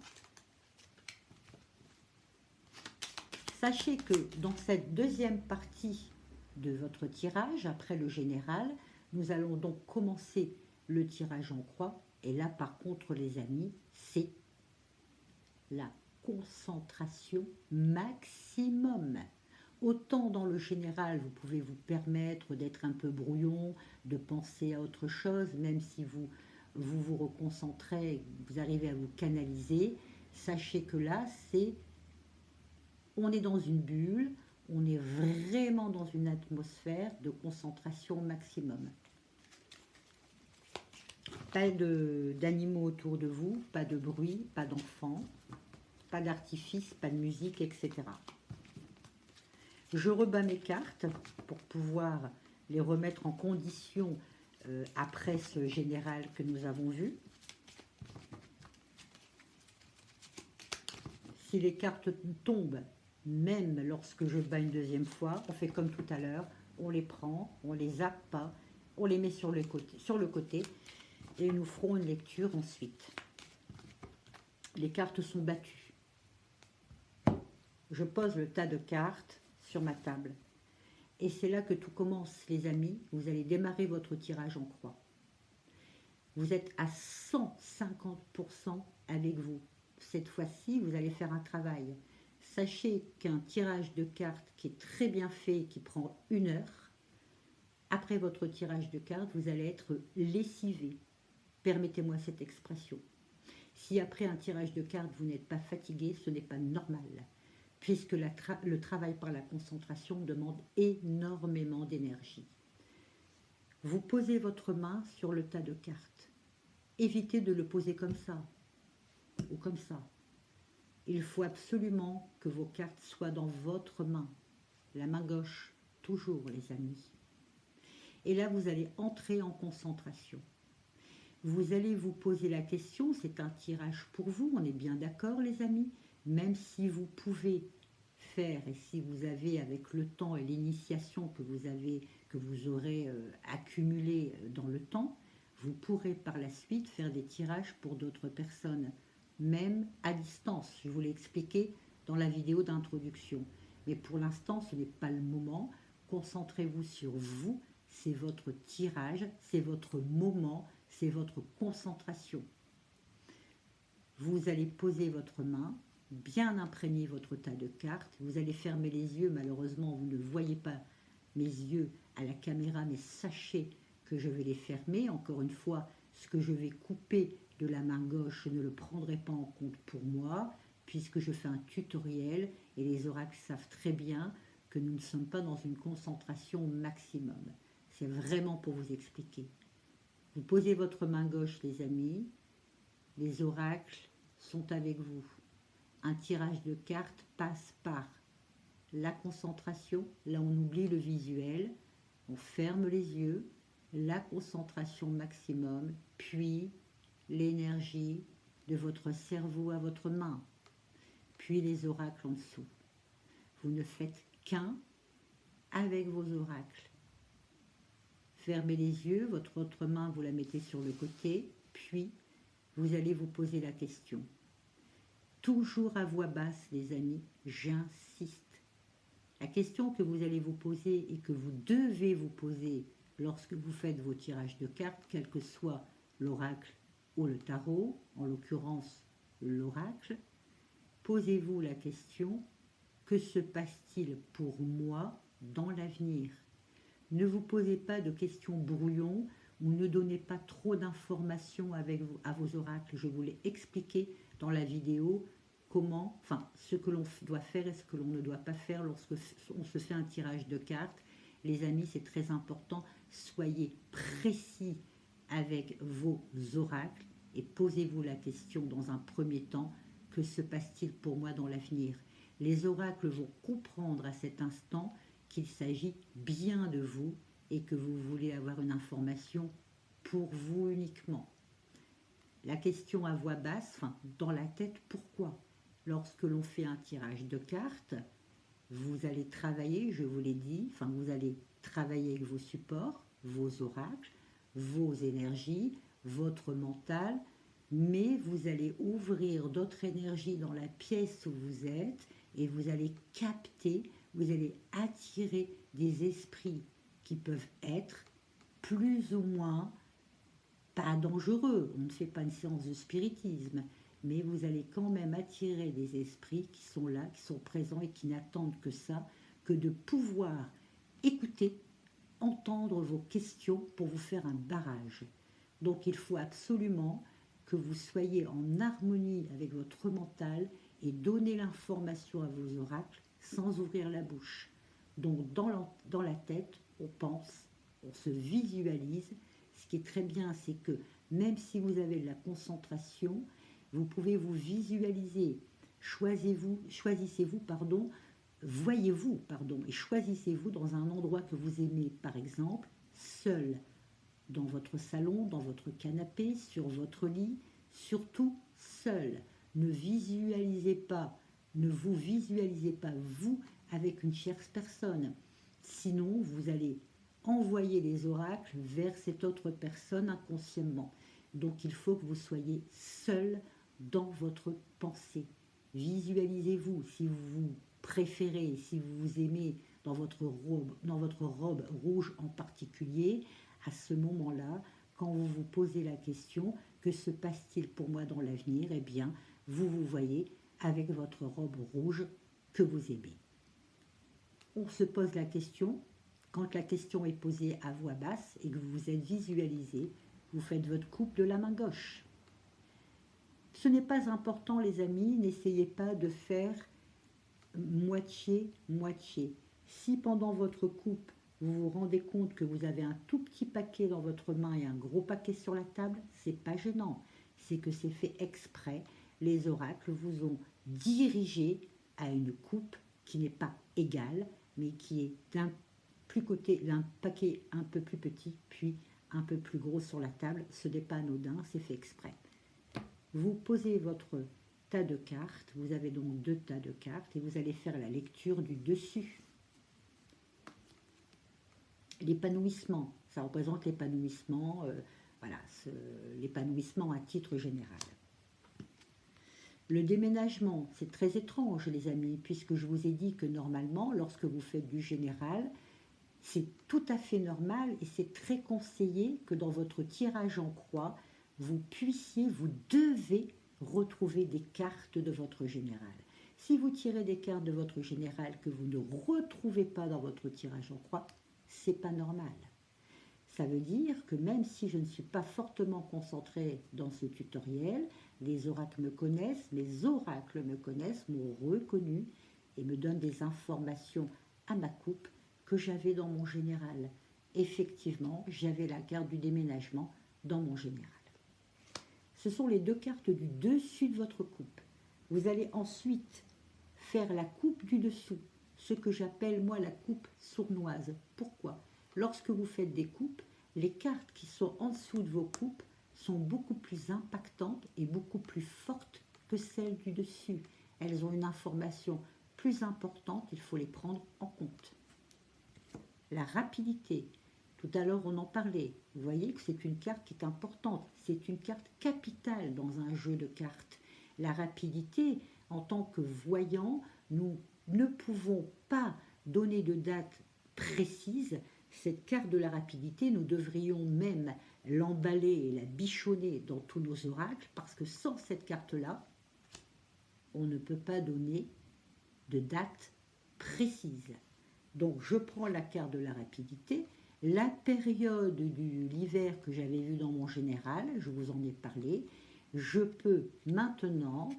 Speaker 1: Sachez que dans cette deuxième partie de votre tirage, après le général, nous allons donc commencer le tirage en croix. Et là, par contre, les amis, c'est la concentration maximum. Autant dans le général, vous pouvez vous permettre d'être un peu brouillon, de penser à autre chose, même si vous reconcentrez, vous arrivez à vous canaliser. Sachez que là, on est dans une bulle, on est vraiment dans une atmosphère de concentration maximum. Pas d'animaux autour de vous, pas de bruit, pas d'enfants, pas d'artifice, pas de musique, etc. Je rebats mes cartes pour pouvoir les remettre en condition après ce général que nous avons vu. Si les cartes tombent, même lorsque je bats une deuxième fois, on fait comme tout à l'heure, on les prend, on les zappe pas, on les met sur le côté et nous ferons une lecture ensuite. Les cartes sont battues. Je pose le tas de cartes sur ma table. Et c'est là que tout commence, les amis. Vous allez démarrer votre tirage en croix. Vous êtes à 150% avec vous. Cette fois-ci, vous allez faire un travail. Sachez qu'un tirage de cartes qui est très bien fait, qui prend 1 heure, après votre tirage de cartes, vous allez être lessivé. Permettez-moi cette expression. Si après un tirage de cartes, vous n'êtes pas fatigué, ce n'est pas normal, puisque le travail par la concentration demande énormément d'énergie. Vous posez votre main sur le tas de cartes. Évitez de le poser comme ça, ou comme ça. Il faut absolument que vos cartes soient dans votre main, la main gauche, toujours les amis. Et là, vous allez entrer en concentration. Vous allez vous poser la question, c'est un tirage pour vous, on est bien d'accord les amis, même si vous pouvez faire, et si vous avez avec le temps et l'initiation que vous aurez accumulé dans le temps, vous pourrez par la suite faire des tirages pour d'autres personnes, même à distance. Je vous l'ai expliqué dans la vidéo d'introduction. Mais pour l'instant, ce n'est pas le moment. Concentrez-vous sur vous, c'est votre tirage, c'est votre moment, c'est votre concentration. Vous allez poser votre main, bien imprégner votre tas de cartes. Vous allez fermer les yeux. Malheureusement, vous ne voyez pas mes yeux à la caméra, mais sachez que je vais les fermer. Encore une fois, ce que je vais couper de la main gauche, je ne le prendrai pas en compte pour moi, puisque je fais un tutoriel et les oracles savent très bien que nous ne sommes pas dans une concentration maximum. C'est vraiment pour vous expliquer. Vous posez votre main gauche, les amis. Les oracles sont avec vous. Un tirage de cartes passe par la concentration. Là, on oublie le visuel. On ferme les yeux. La concentration maximum, puis l'énergie de votre cerveau à votre main, puis les oracles en dessous. Vous ne faites qu'un avec vos oracles. Fermez les yeux, votre autre main, vous la mettez sur le côté, puis vous allez vous poser la question. Toujours à voix basse, les amis, j'insiste. La question que vous allez vous poser et que vous devez vous poser lorsque vous faites vos tirages de cartes, quel que soit l'oracle ou le tarot, en l'occurrence l'oracle, posez-vous la question, que se passe-t-il pour moi dans l'avenir? Ne vous posez pas de questions brouillons ou ne donnez pas trop d'informations à vos oracles. Je vous l'ai expliqué dans la vidéo ce que l'on doit faire et ce que l'on ne doit pas faire lorsque on se fait un tirage de cartes. Les amis, c'est très important. Soyez précis avec vos oracles et posez-vous la question dans un premier temps, que se passe-t-il pour moi dans l'avenir? Les oracles vont comprendre à cet instant qu'il s'agit bien de vous et que vous voulez avoir une information pour vous uniquement. La question à voix basse, enfin dans la tête, pourquoi? Lorsque l'on fait un tirage de cartes, vous allez travailler, je vous l'ai dit, enfin vous allez travailler avec vos supports, vos oracles, vos énergies, votre mental, mais vous allez ouvrir d'autres énergies dans la pièce où vous êtes et vous allez capter, vous allez attirer des esprits qui peuvent être plus ou moins pas dangereux. On ne fait pas une séance de spiritisme, mais vous allez quand même attirer des esprits qui sont là, qui sont présents et qui n'attendent que ça, que de pouvoir écouter, entendre vos questions pour vous faire un barrage. Donc il faut absolument que vous soyez en harmonie avec votre mental et donner l'information à vos oracles sans ouvrir la bouche. Donc dans la tête, on pense, on se visualise. Ce qui est très bien, c'est que même si vous avez de la concentration, vous pouvez vous visualiser. Choisissez-vous, voyez-vous, et choisissez-vous dans un endroit que vous aimez, par exemple, seul, dans votre salon, dans votre canapé, sur votre lit, surtout seul. Ne vous visualisez pas, vous, avec une tierce personne. Sinon, vous allez envoyer les oracles vers cette autre personne inconsciemment. Donc, il faut que vous soyez seul dans votre pensée. Visualisez-vous, si vous préférez, si vous vous aimez dans votre robe rouge en particulier, à ce moment-là, quand vous vous posez la question, que se passe-t-il pour moi dans l'avenir? Eh bien, vous vous voyez avec votre robe rouge que vous aimez. On se pose la question. Quand la question est posée à voix basse et que vous vous êtes visualisé, vous faites votre coupe de la main gauche. Ce n'est pas important, les amis, n'essayez pas de faire moitié-moitié. Si pendant votre coupe, vous vous rendez compte que vous avez un tout petit paquet dans votre main et un gros paquet sur la table, c'est pas gênant. C'est que c'est fait exprès. Les oracles vous ont dirigé à une coupe qui n'est pas égale, mais qui est d'un paquet un peu plus petit, puis un peu plus gros sur la table. Ce n'est pas anodin, c'est fait exprès. Vous posez votre tas de cartes, vous avez donc 2 tas de cartes, et vous allez faire la lecture du dessus. L'épanouissement, ça représente l'épanouissement, l'épanouissement à titre général. Le déménagement, c'est très étrange, les amis, puisque je vous ai dit que normalement, lorsque vous faites du général, c'est tout à fait normal et c'est très conseillé que dans votre tirage en croix, vous devez retrouver des cartes de votre général. Si vous tirez des cartes de votre général que vous ne retrouvez pas dans votre tirage en croix, c'est pas normal. Ça veut dire que même si je ne suis pas fortement concentrée dans ce tutoriel, les oracles me connaissent, m'ont reconnu et me donnent des informations à ma coupe que j'avais dans mon général. Effectivement, j'avais la carte du déménagement dans mon général. Ce sont les 2 cartes du dessus de votre coupe. Vous allez ensuite faire la coupe du dessous, ce que j'appelle moi la coupe sournoise. Pourquoi? Lorsque vous faites des coupes, les cartes qui sont en dessous de vos coupes sont beaucoup plus impactantes et beaucoup plus fortes que celles du dessus. Elles ont une information plus importante, il faut les prendre en compte. La rapidité, tout à l'heure on en parlait, vous voyez que c'est une carte qui est importante, c'est une carte capitale dans un jeu de cartes. La rapidité, en tant que voyant, nous ne pouvons pas donner de date précise. Cette carte de la rapidité, nous devrions même l'emballer et la bichonner dans tous nos oracles, parce que sans cette carte-là, on ne peut pas donner de date précise. Donc je prends la carte de la rapidité, la période de l'hiver que j'avais vue dans mon général, je vous en ai parlé, je peux maintenant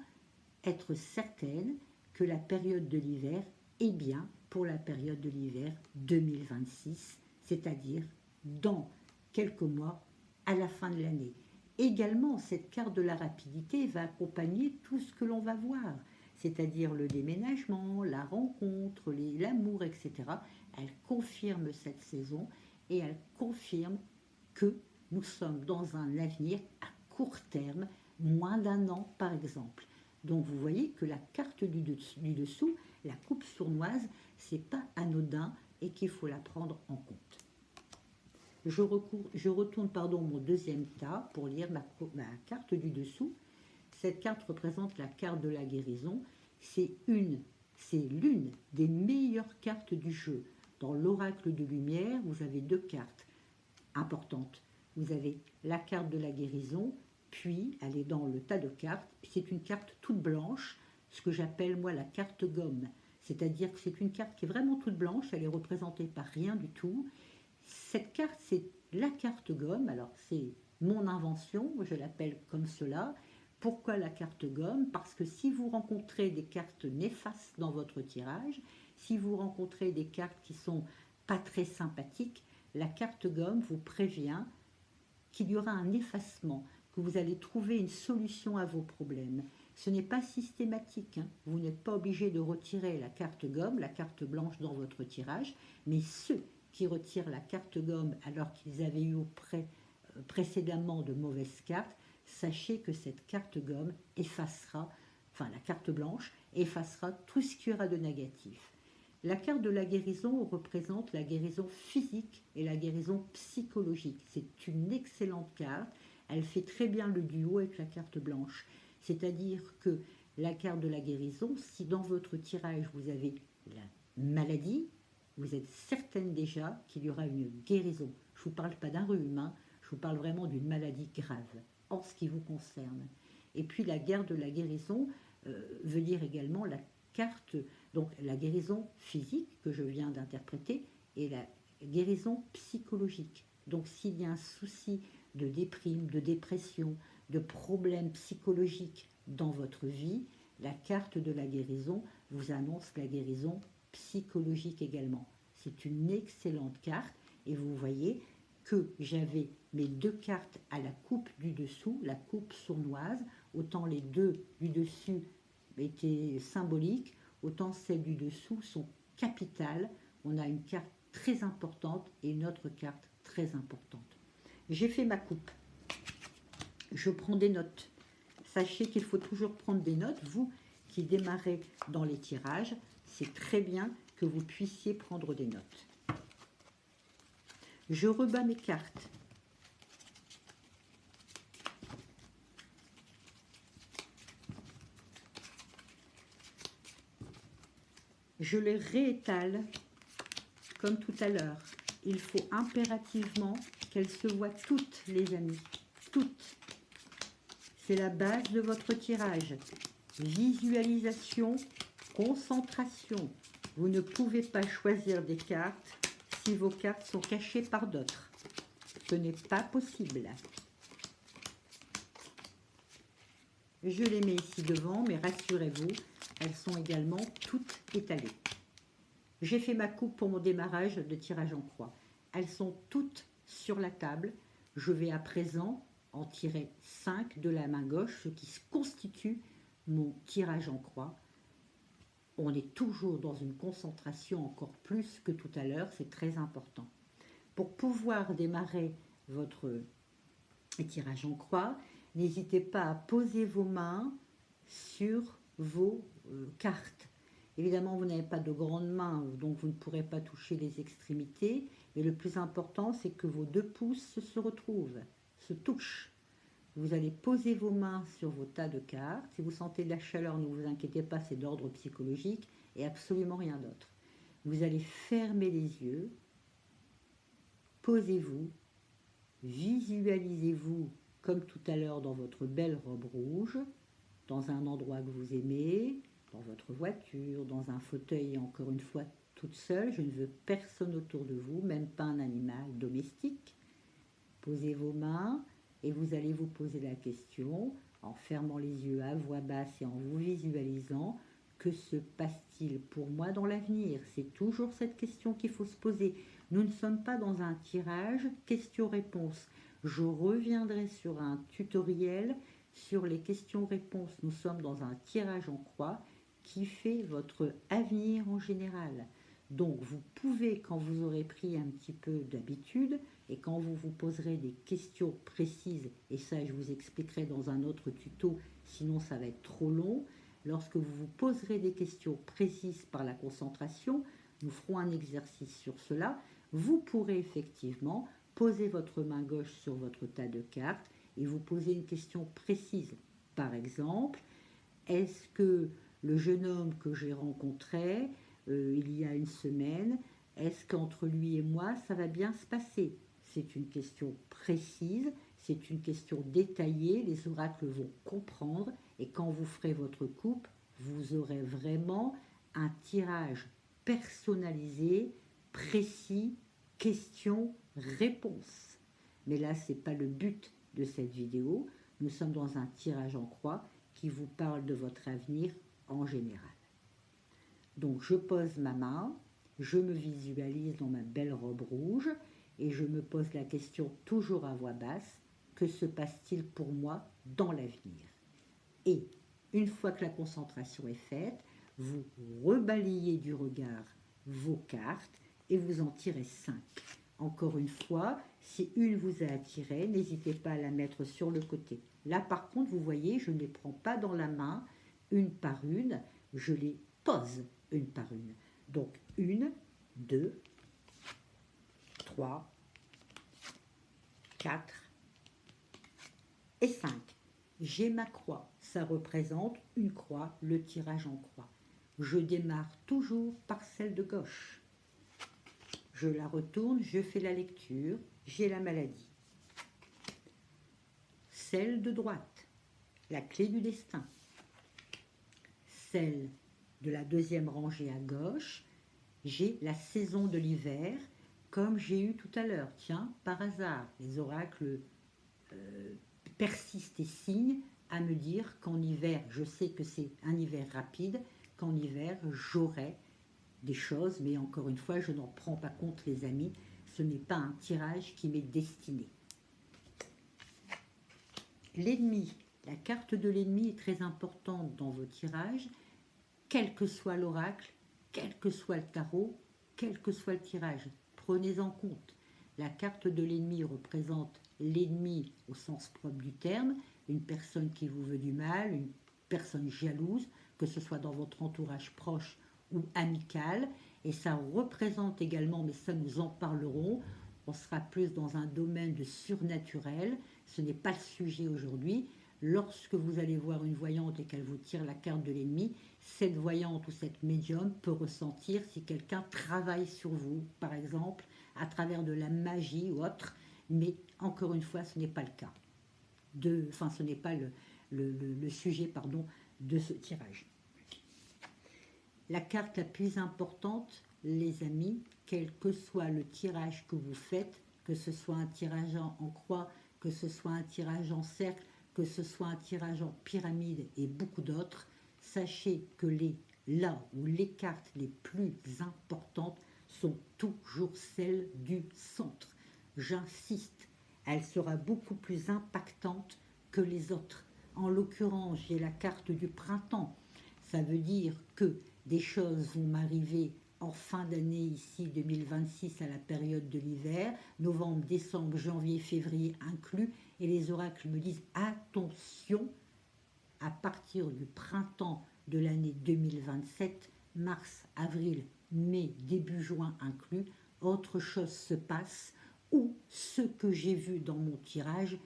Speaker 1: être certaine que la période de l'hiver est bien pour la période de l'hiver 2026, c'est-à-dire dans quelques mois à la fin de l'année. Également, cette carte de la rapidité va accompagner tout ce que l'on va voir, c'est-à-dire le déménagement, la rencontre, l'amour, etc. Elle confirme cette saison et elle confirme que nous sommes dans un avenir à court terme, moins d'un an par exemple. Donc vous voyez que la carte du dessous, la coupe sournoise, c'est pas anodin et qu'il faut la prendre en compte. Je retourne mon deuxième tas pour lire ma carte du dessous. Cette carte représente la carte de la guérison. C'est l'une des meilleures cartes du jeu. Dans l'oracle de lumière, vous avez deux cartes importantes. Vous avez la carte de la guérison, puis elle est dans le tas de cartes. C'est une carte toute blanche, ce que j'appelle moi la carte gomme. C'est-à-dire que c'est une carte qui est vraiment toute blanche, elle est représentée par rien du tout. Cette carte, c'est la carte gomme. Alors, c'est mon invention, je l'appelle comme cela. Pourquoi la carte gomme? Parce que si vous rencontrez des cartes néfastes dans votre tirage, si vous rencontrez des cartes qui sont pas très sympathiques, la carte gomme vous prévient qu'il y aura un effacement, que vous allez trouver une solution à vos problèmes. Ce n'est pas systématique, hein. Vous n'êtes pas obligé de retirer la carte gomme, la carte blanche dans votre tirage, mais ceux qui retirent la carte gomme alors qu'ils avaient eu précédemment de mauvaises cartes, sachez que cette carte gomme effacera, enfin la carte blanche effacera tout ce qu'il y aura de négatif. La carte de la guérison représente la guérison physique et la guérison psychologique. C'est une excellente carte. Elle fait très bien le duo avec la carte blanche. C'est-à-dire que la carte de la guérison, si dans votre tirage vous avez la maladie, vous êtes certaine déjà qu'il y aura une guérison. Je ne vous parle pas d'un rhume, hein, je vous parle vraiment d'une maladie grave en ce qui vous concerne. Et puis la carte de la guérison veut dire également la carte, donc la guérison physique que je viens d'interpréter et la guérison psychologique. Donc s'il y a un souci de déprime, de dépression, de problèmes psychologiques dans votre vie, la carte de la guérison vous annonce la guérison psychologique également. C'est une excellente carte et vous voyez que j'avais mes deux cartes à la coupe du dessous, la coupe sournoise, autant les deux du dessus étaient symboliques, autant celles du dessous sont capitales. On a une carte très importante et une autre carte très importante. J'ai fait ma coupe. Je prends des notes. Sachez qu'il faut toujours prendre des notes. Vous qui démarrez dans les tirages, c'est très bien que vous puissiez prendre des notes. Je rebats mes cartes. Je les réétale comme tout à l'heure. Il faut impérativement qu'elles se voient toutes, les amis. Toutes. C'est la base de votre tirage. Visualisation, concentration. Vous ne pouvez pas choisir des cartes si vos cartes sont cachées par d'autres. Ce n'est pas possible. Je les mets ici devant, mais rassurez-vous, elles sont également toutes étalées. J'ai fait ma coupe pour mon démarrage de tirage en croix. Elles sont toutes sur la table. Je vais à présent en tirer 5 de la main gauche, ce qui constitue mon tirage en croix. On est toujours dans une concentration encore plus que tout à l'heure, c'est très important. Pour pouvoir démarrer votre tirage en croix, n'hésitez pas à poser vos mains sur vos cartes. Évidemment, vous n'avez pas de grandes mains, donc vous ne pourrez pas toucher les extrémités, mais le plus important, c'est que vos deux pouces se retrouvent, se touchent. Vous allez poser vos mains sur vos tas de cartes. Si vous sentez de la chaleur, ne vous inquiétez pas, c'est d'ordre psychologique et absolument rien d'autre. Vous allez fermer les yeux, posez-vous, visualisez-vous comme tout à l'heure dans votre belle robe rouge, dans un endroit que vous aimez, dans votre voiture, dans un fauteuil, encore une fois, toute seule. Je ne veux personne autour de vous, même pas un animal domestique. Posez vos mains et vous allez vous poser la question en fermant les yeux à voix basse et en vous visualisant. Que se passe-t-il pour moi dans l'avenir? C'est toujours cette question qu'il faut se poser. Nous ne sommes pas dans un tirage question-réponse. Je reviendrai sur un tutoriel sur les questions-réponses. Nous sommes dans un tirage en croix qui fait votre avenir en général. Donc, vous pouvez, quand vous aurez pris un petit peu d'habitude et quand vous vous poserez des questions précises, et ça, je vous expliquerai dans un autre tuto, sinon ça va être trop long, lorsque vous vous poserez des questions précises par la concentration, nous ferons un exercice sur cela, vous pourrez effectivement poser votre main gauche sur votre tas de cartes et vous poser une question précise. Par exemple, est-ce que le jeune homme que j'ai rencontré il y a une semaine, est-ce qu'entre lui et moi, ça va bien se passer? C'est une question précise, c'est une question détaillée, les oracles vont comprendre, et quand vous ferez votre coupe, vous aurez vraiment un tirage personnalisé, précis, question-réponse. Mais là, ce n'est pas le but de cette vidéo. Nous sommes dans un tirage en croix qui vous parle de votre avenir en général. Donc, je pose ma main, je me visualise dans ma belle robe rouge et je me pose la question toujours à voix basse, que se passe-t-il pour moi dans l'avenir? Et une fois que la concentration est faite, vous rebalayez du regard vos cartes et vous en tirez 5. Encore une fois, si une vous a attiré, n'hésitez pas à la mettre sur le côté. Là, par contre, vous voyez, je ne les prends pas dans la main une par une, je les pose une par une. Donc, 1, 2, 3, 4 et 5. J'ai ma croix, ça représente une croix, le tirage en croix. Je démarre toujours par celle de gauche. Je la retourne, je fais la lecture, j'ai la maladie. Celle de droite, la clé du destin. Celle de la deuxième rangée à gauche, j'ai la saison de l'hiver, comme j'ai eu tout à l'heure. Tiens, par hasard, les oracles persistent et signent à me dire qu'en hiver, je sais que c'est un hiver rapide, qu'en hiver, j'aurai des choses, mais encore une fois, je n'en prends pas compte, les amis. Ce n'est pas un tirage qui m'est destiné. L'ennemi, la carte de l'ennemi est très importante dans vos tirages, quel que soit l'oracle, quel que soit le tarot, quel que soit le tirage. Prenez en compte. La carte de l'ennemi représente l'ennemi au sens propre du terme, une personne qui vous veut du mal, une personne jalouse, que ce soit dans votre entourage proche ou amical, et ça représente également, mais ça nous en parlerons, on sera plus dans un domaine de surnaturel, ce n'est pas le sujet aujourd'hui. Lorsque vous allez voir une voyante et qu'elle vous tire la carte de l'ennemi, cette voyante ou cette médium peut ressentir si quelqu'un travaille sur vous, par exemple, à travers de la magie ou autre, mais encore une fois, ce n'est pas le cas. Ce n'est pas le sujet pardon, de ce tirage. La carte la plus importante, les amis, quel que soit le tirage que vous faites, que ce soit un tirage en croix, que ce soit un tirage en cercle, que ce soit un tirage en pyramide et beaucoup d'autres, sachez que là où les cartes les plus importantes sont toujours celles du centre. J'insiste, elle sera beaucoup plus impactante que les autres. En l'occurrence, j'ai la carte du printemps. Ça veut dire que des choses vont m'arriver en fin d'année ici 2026 à la période de l'hiver, novembre, décembre, janvier, février inclus, et les oracles me disent attention, à partir du printemps de l'année 2027, mars, avril, mai, début juin inclus, autre chose se passe ou ce que j'ai vu dans mon tirage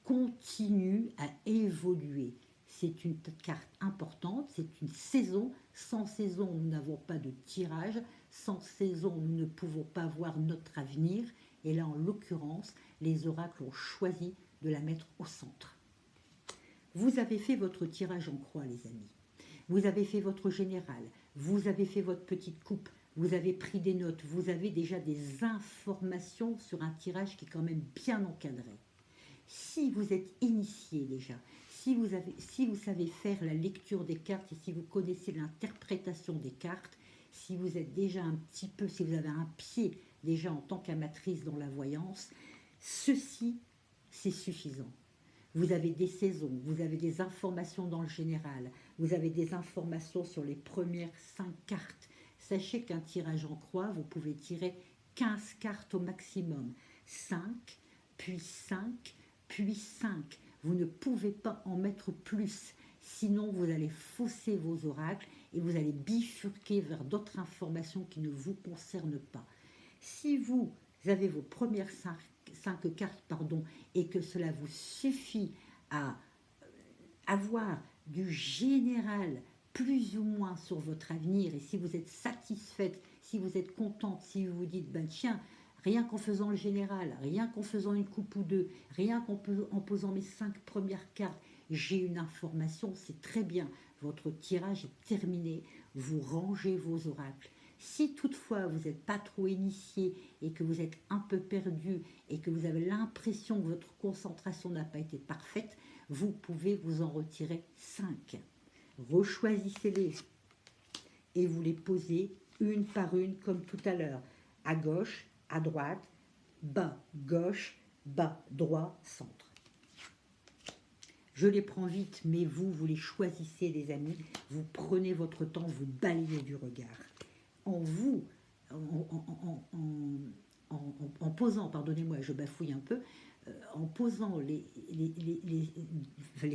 Speaker 1: continue à évoluer. C'est une carte importante, c'est une saison. Sans saison, nous n'avons pas de tirage. Sans saison, nous ne pouvons pas voir notre avenir. Et là, en l'occurrence, les oracles ont choisi de la mettre au centre. Vous avez fait votre tirage en croix, les amis. Vous avez fait votre général. Vous avez fait votre petite coupe. Vous avez pris des notes. Vous avez déjà des informations sur un tirage qui est quand même bien encadré. Si vous êtes initié déjà, si vous savez faire la lecture des cartes et si vous connaissez l'interprétation des cartes, si vous êtes déjà un petit peu, si vous avez un pied déjà en tant qu'amatrice dans la voyance, ceci, c'est suffisant. Vous avez des saisons, vous avez des informations dans le général, vous avez des informations sur les premières 5 cartes. Sachez qu'un tirage en croix, vous pouvez tirer 15 cartes au maximum. 5, puis 5, puis 5. Vous ne pouvez pas en mettre plus, sinon vous allez fausser vos oracles et vous allez bifurquer vers d'autres informations qui ne vous concernent pas. Si vous avez vos premières 5 cartes et que cela vous suffit à avoir du général plus ou moins sur votre avenir, et si vous êtes satisfaite, si vous êtes contente, si vous vous dites, ben tiens, rien qu'en faisant le général, rien qu'en faisant une coupe ou deux, rien qu'en posant mes 5 premières cartes, j'ai une information, c'est très bien, votre tirage est terminé, vous rangez vos oracles. Si toutefois vous n'êtes pas trop initié et que vous êtes un peu perdu et que vous avez l'impression que votre concentration n'a pas été parfaite, vous pouvez vous en retirer 5. Rechoisissez-les et vous les posez une par une comme tout à l'heure, à gauche, à droite, bas, gauche, bas, droit, centre. Je les prends vite, mais vous les choisissez, les amis. Vous prenez votre temps, vous balayez du regard. En posant, pardonnez-moi, je bafouille un peu, en posant les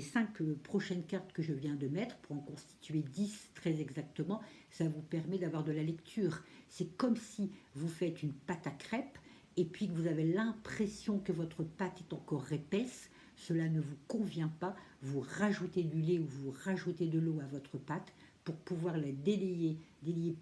Speaker 1: 5 prochaines cartes que je viens de mettre, pour en constituer 10 très exactement, ça vous permet d'avoir de la lecture. C'est comme si vous faites une pâte à crêpes et puis que vous avez l'impression que votre pâte est encore épaisse. Cela ne vous convient pas, vous rajoutez du lait ou vous rajoutez de l'eau à votre pâte pour pouvoir la délayer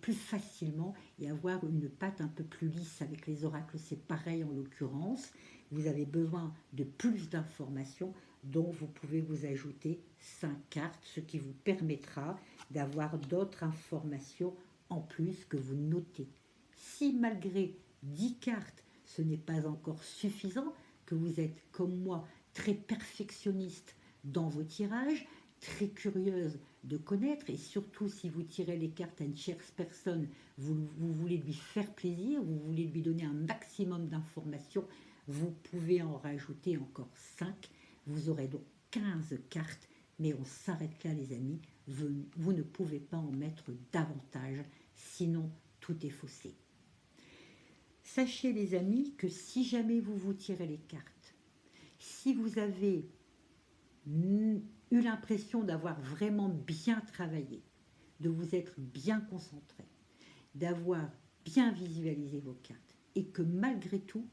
Speaker 1: plus facilement et avoir une pâte un peu plus lisse. Avec les oracles, c'est pareil en l'occurrence. Vous avez besoin de plus d'informations, donc vous pouvez vous ajouter 5 cartes, ce qui vous permettra d'avoir d'autres informations en plus que vous notez. Si malgré 10 cartes, ce n'est pas encore suffisant, que vous êtes comme moi très perfectionniste dans vos tirages, très curieuse de connaître, et surtout si vous tirez les cartes à une tierce personne, vous voulez lui faire plaisir, vous voulez lui donner un maximum d'informations, vous pouvez en rajouter encore 5, vous aurez donc 15 cartes, mais on s'arrête là les amis, vous ne pouvez pas en mettre davantage, sinon tout est faussé. Sachez les amis que si jamais vous tirez les cartes, si vous avez eu l'impression d'avoir vraiment bien travaillé, de vous être bien concentré, d'avoir bien visualisé vos cartes, et que malgré tout,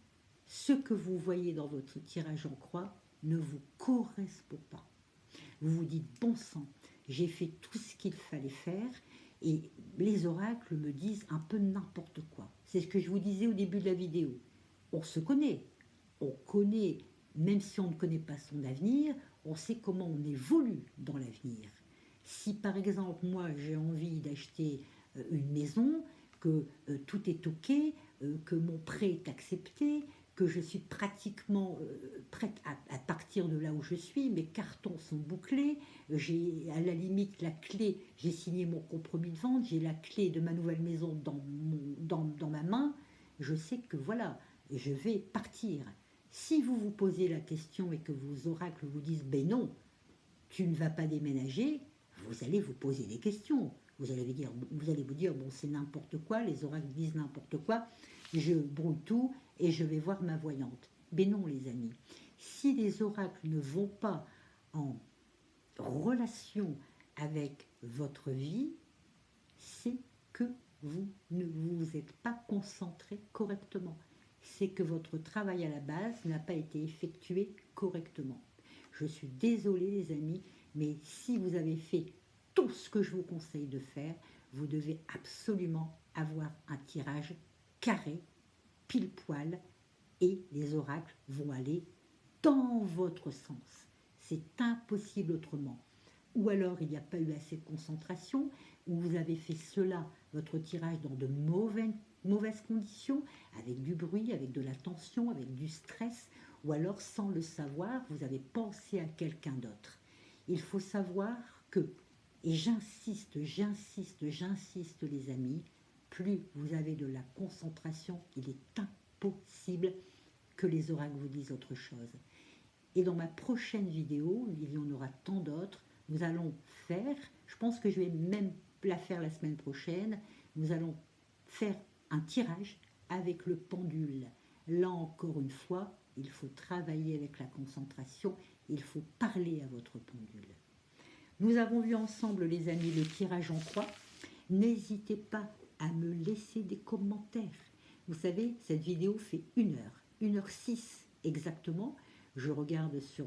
Speaker 1: ce que vous voyez dans votre tirage en croix ne vous correspond pas. Vous vous dites, bon sang, j'ai fait tout ce qu'il fallait faire, et les oracles me disent un peu n'importe quoi. C'est ce que je vous disais au début de la vidéo. On se connaît, même si on ne connaît pas son avenir, on sait comment on évolue dans l'avenir. Si par exemple, moi j'ai envie d'acheter une maison, que tout est OK, que mon prêt est accepté, que je suis pratiquement prête à partir de là où je suis, mes cartons sont bouclés, j'ai à la limite la clé, j'ai signé mon compromis de vente, j'ai la clé de ma nouvelle maison dans ma main, je sais que voilà, je vais partir. Si vous vous posez la question et que vos oracles vous disent « ben non, tu ne vas pas déménager », vous allez vous poser des questions. Vous allez vous dire « bon, c'est n'importe quoi, les oracles disent n'importe quoi, je brouille tout et je vais voir ma voyante ». Ben non les amis, si les oracles ne vont pas en relation avec votre vie, c'est que vous ne vous êtes pas concentré correctement. C'est que votre travail à la base n'a pas été effectué correctement. Je suis désolée les amis, mais si vous avez fait tout ce que je vous conseille de faire, vous devez absolument avoir un tirage carré, pile poil, et les oracles vont aller dans votre sens. C'est impossible autrement. Ou alors il n'y a pas eu assez de concentration, ou vous avez fait cela, votre tirage, dans de mauvaises conditions, avec du bruit, avec de la tension, avec du stress, ou alors sans le savoir, vous avez pensé à quelqu'un d'autre. Il faut savoir que, et j'insiste les amis, plus vous avez de la concentration, il est impossible que les oracles vous disent autre chose. Et dans ma prochaine vidéo, il y en aura tant d'autres, nous allons faire, je pense que je vais même la faire la semaine prochaine. Nous allons faire un tirage avec le pendule. Là encore une fois, il faut travailler avec la concentration, il faut parler à votre pendule. Nous avons vu ensemble, les amis, le tirage en croix. N'hésitez pas à me laisser des commentaires. Vous savez, cette vidéo fait 1h06 exactement. Je regarde sur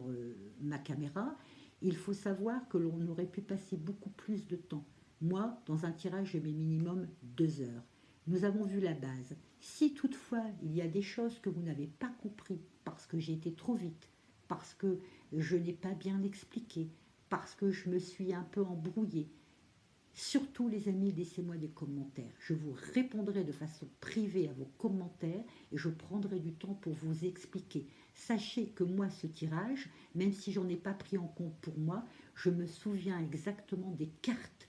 Speaker 1: ma caméra. Il faut savoir que l'on aurait pu passer beaucoup plus de temps. Moi, dans un tirage, je mets minimum 2 heures. Nous avons vu la base. Si toutefois, il y a des choses que vous n'avez pas compris, parce que j'ai été trop vite, parce que je n'ai pas bien expliqué, parce que je me suis un peu embrouillée, surtout les amis, laissez-moi des commentaires. Je vous répondrai de façon privée à vos commentaires et je prendrai du temps pour vous expliquer. Sachez que moi, ce tirage, même si j'en ai pas pris en compte pour moi, je me souviens exactement des cartes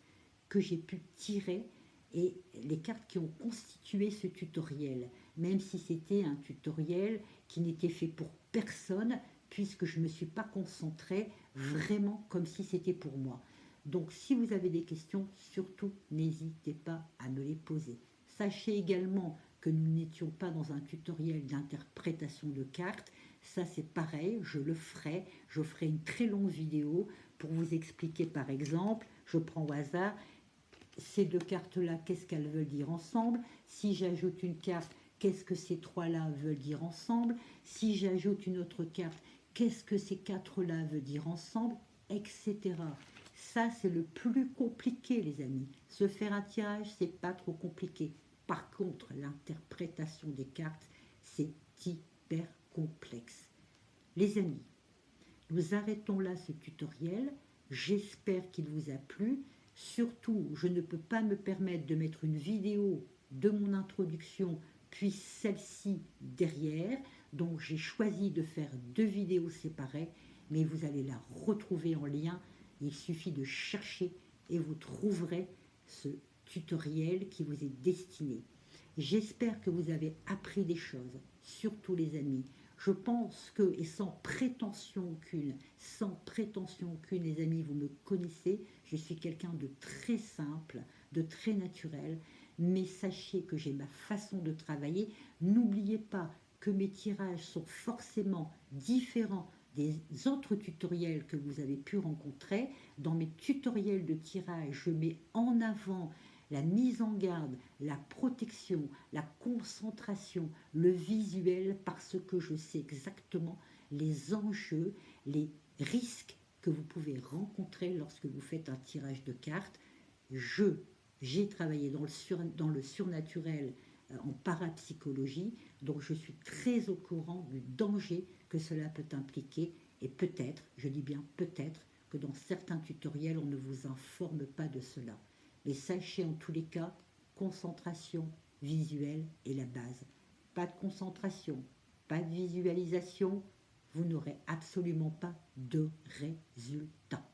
Speaker 1: que j'ai pu tirer et les cartes qui ont constitué ce tutoriel, même si c'était un tutoriel qui n'était fait pour personne, puisque je ne me suis pas concentrée vraiment comme si c'était pour moi. Donc, si vous avez des questions, surtout, n'hésitez pas à me les poser. Sachez également que nous n'étions pas dans un tutoriel d'interprétation de cartes. Ça, c'est pareil, je le ferai. Je ferai une très longue vidéo pour vous expliquer, par exemple, je prends au hasard, ces deux cartes-là, qu'est-ce qu'elles veulent dire ensemble? Si j'ajoute une carte, qu'est-ce que ces trois-là veulent dire ensemble? Si j'ajoute une autre carte, qu'est-ce que ces quatre-là veulent dire ensemble? Etc. Ça, c'est le plus compliqué, les amis. Se faire un tirage, c'est pas trop compliqué. Par contre, l'interprétation des cartes, c'est hyper complexe. Les amis, nous arrêtons là ce tutoriel. J'espère qu'il vous a plu. Surtout, je ne peux pas me permettre de mettre une vidéo de mon introduction, puis celle-ci derrière. Donc, j'ai choisi de faire 2 vidéos séparées, mais vous allez la retrouver en lien. Il suffit de chercher et vous trouverez ce tutoriel qui vous est destiné. J'espère que vous avez appris des choses, surtout les amis. Je pense que, et sans prétention aucune, les amis, vous me connaissez, je suis quelqu'un de très simple, de très naturel, mais sachez que j'ai ma façon de travailler. N'oubliez pas que mes tirages sont forcément différents des autres tutoriels que vous avez pu rencontrer. Dans mes tutoriels de tirage, je mets en avant la mise en garde, la protection, la concentration, le visuel, parce que je sais exactement les enjeux, les risques que vous pouvez rencontrer lorsque vous faites un tirage de cartes. J'ai travaillé dans le surnaturel en parapsychologie, donc je suis très au courant du danger que cela peut impliquer et peut-être, je dis bien peut-être, que dans certains tutoriels, on ne vous informe pas de cela. Mais sachez en tous les cas, concentration visuelle est la base. Pas de concentration, pas de visualisation, vous n'aurez absolument pas de résultat.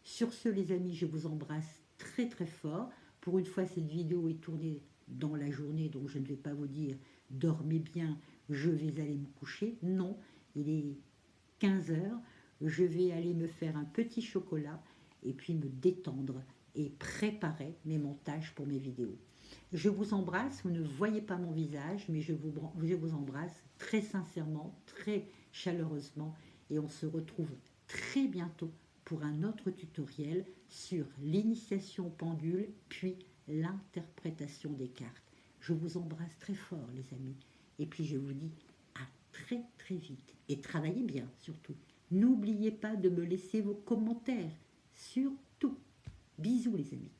Speaker 1: Sur ce, les amis, je vous embrasse très très fort. Pour une fois, cette vidéo est tournée dans la journée, donc je ne vais pas vous dire « dormez bien, je vais aller me coucher ». Non, il est 15 heures, je vais aller me faire un petit chocolat et puis me détendre et préparer mes montages pour mes vidéos. Je vous embrasse, vous ne voyez pas mon visage, mais je vous embrasse très sincèrement, très chaleureusement, et on se retrouve très bientôt pour un autre tutoriel sur l'initiation pendule, puis l'interprétation des cartes. Je vous embrasse très fort, les amis, et puis je vous dis à très très vite, et travaillez bien surtout. N'oubliez pas de me laisser vos commentaires, surtout. Bisous les amis.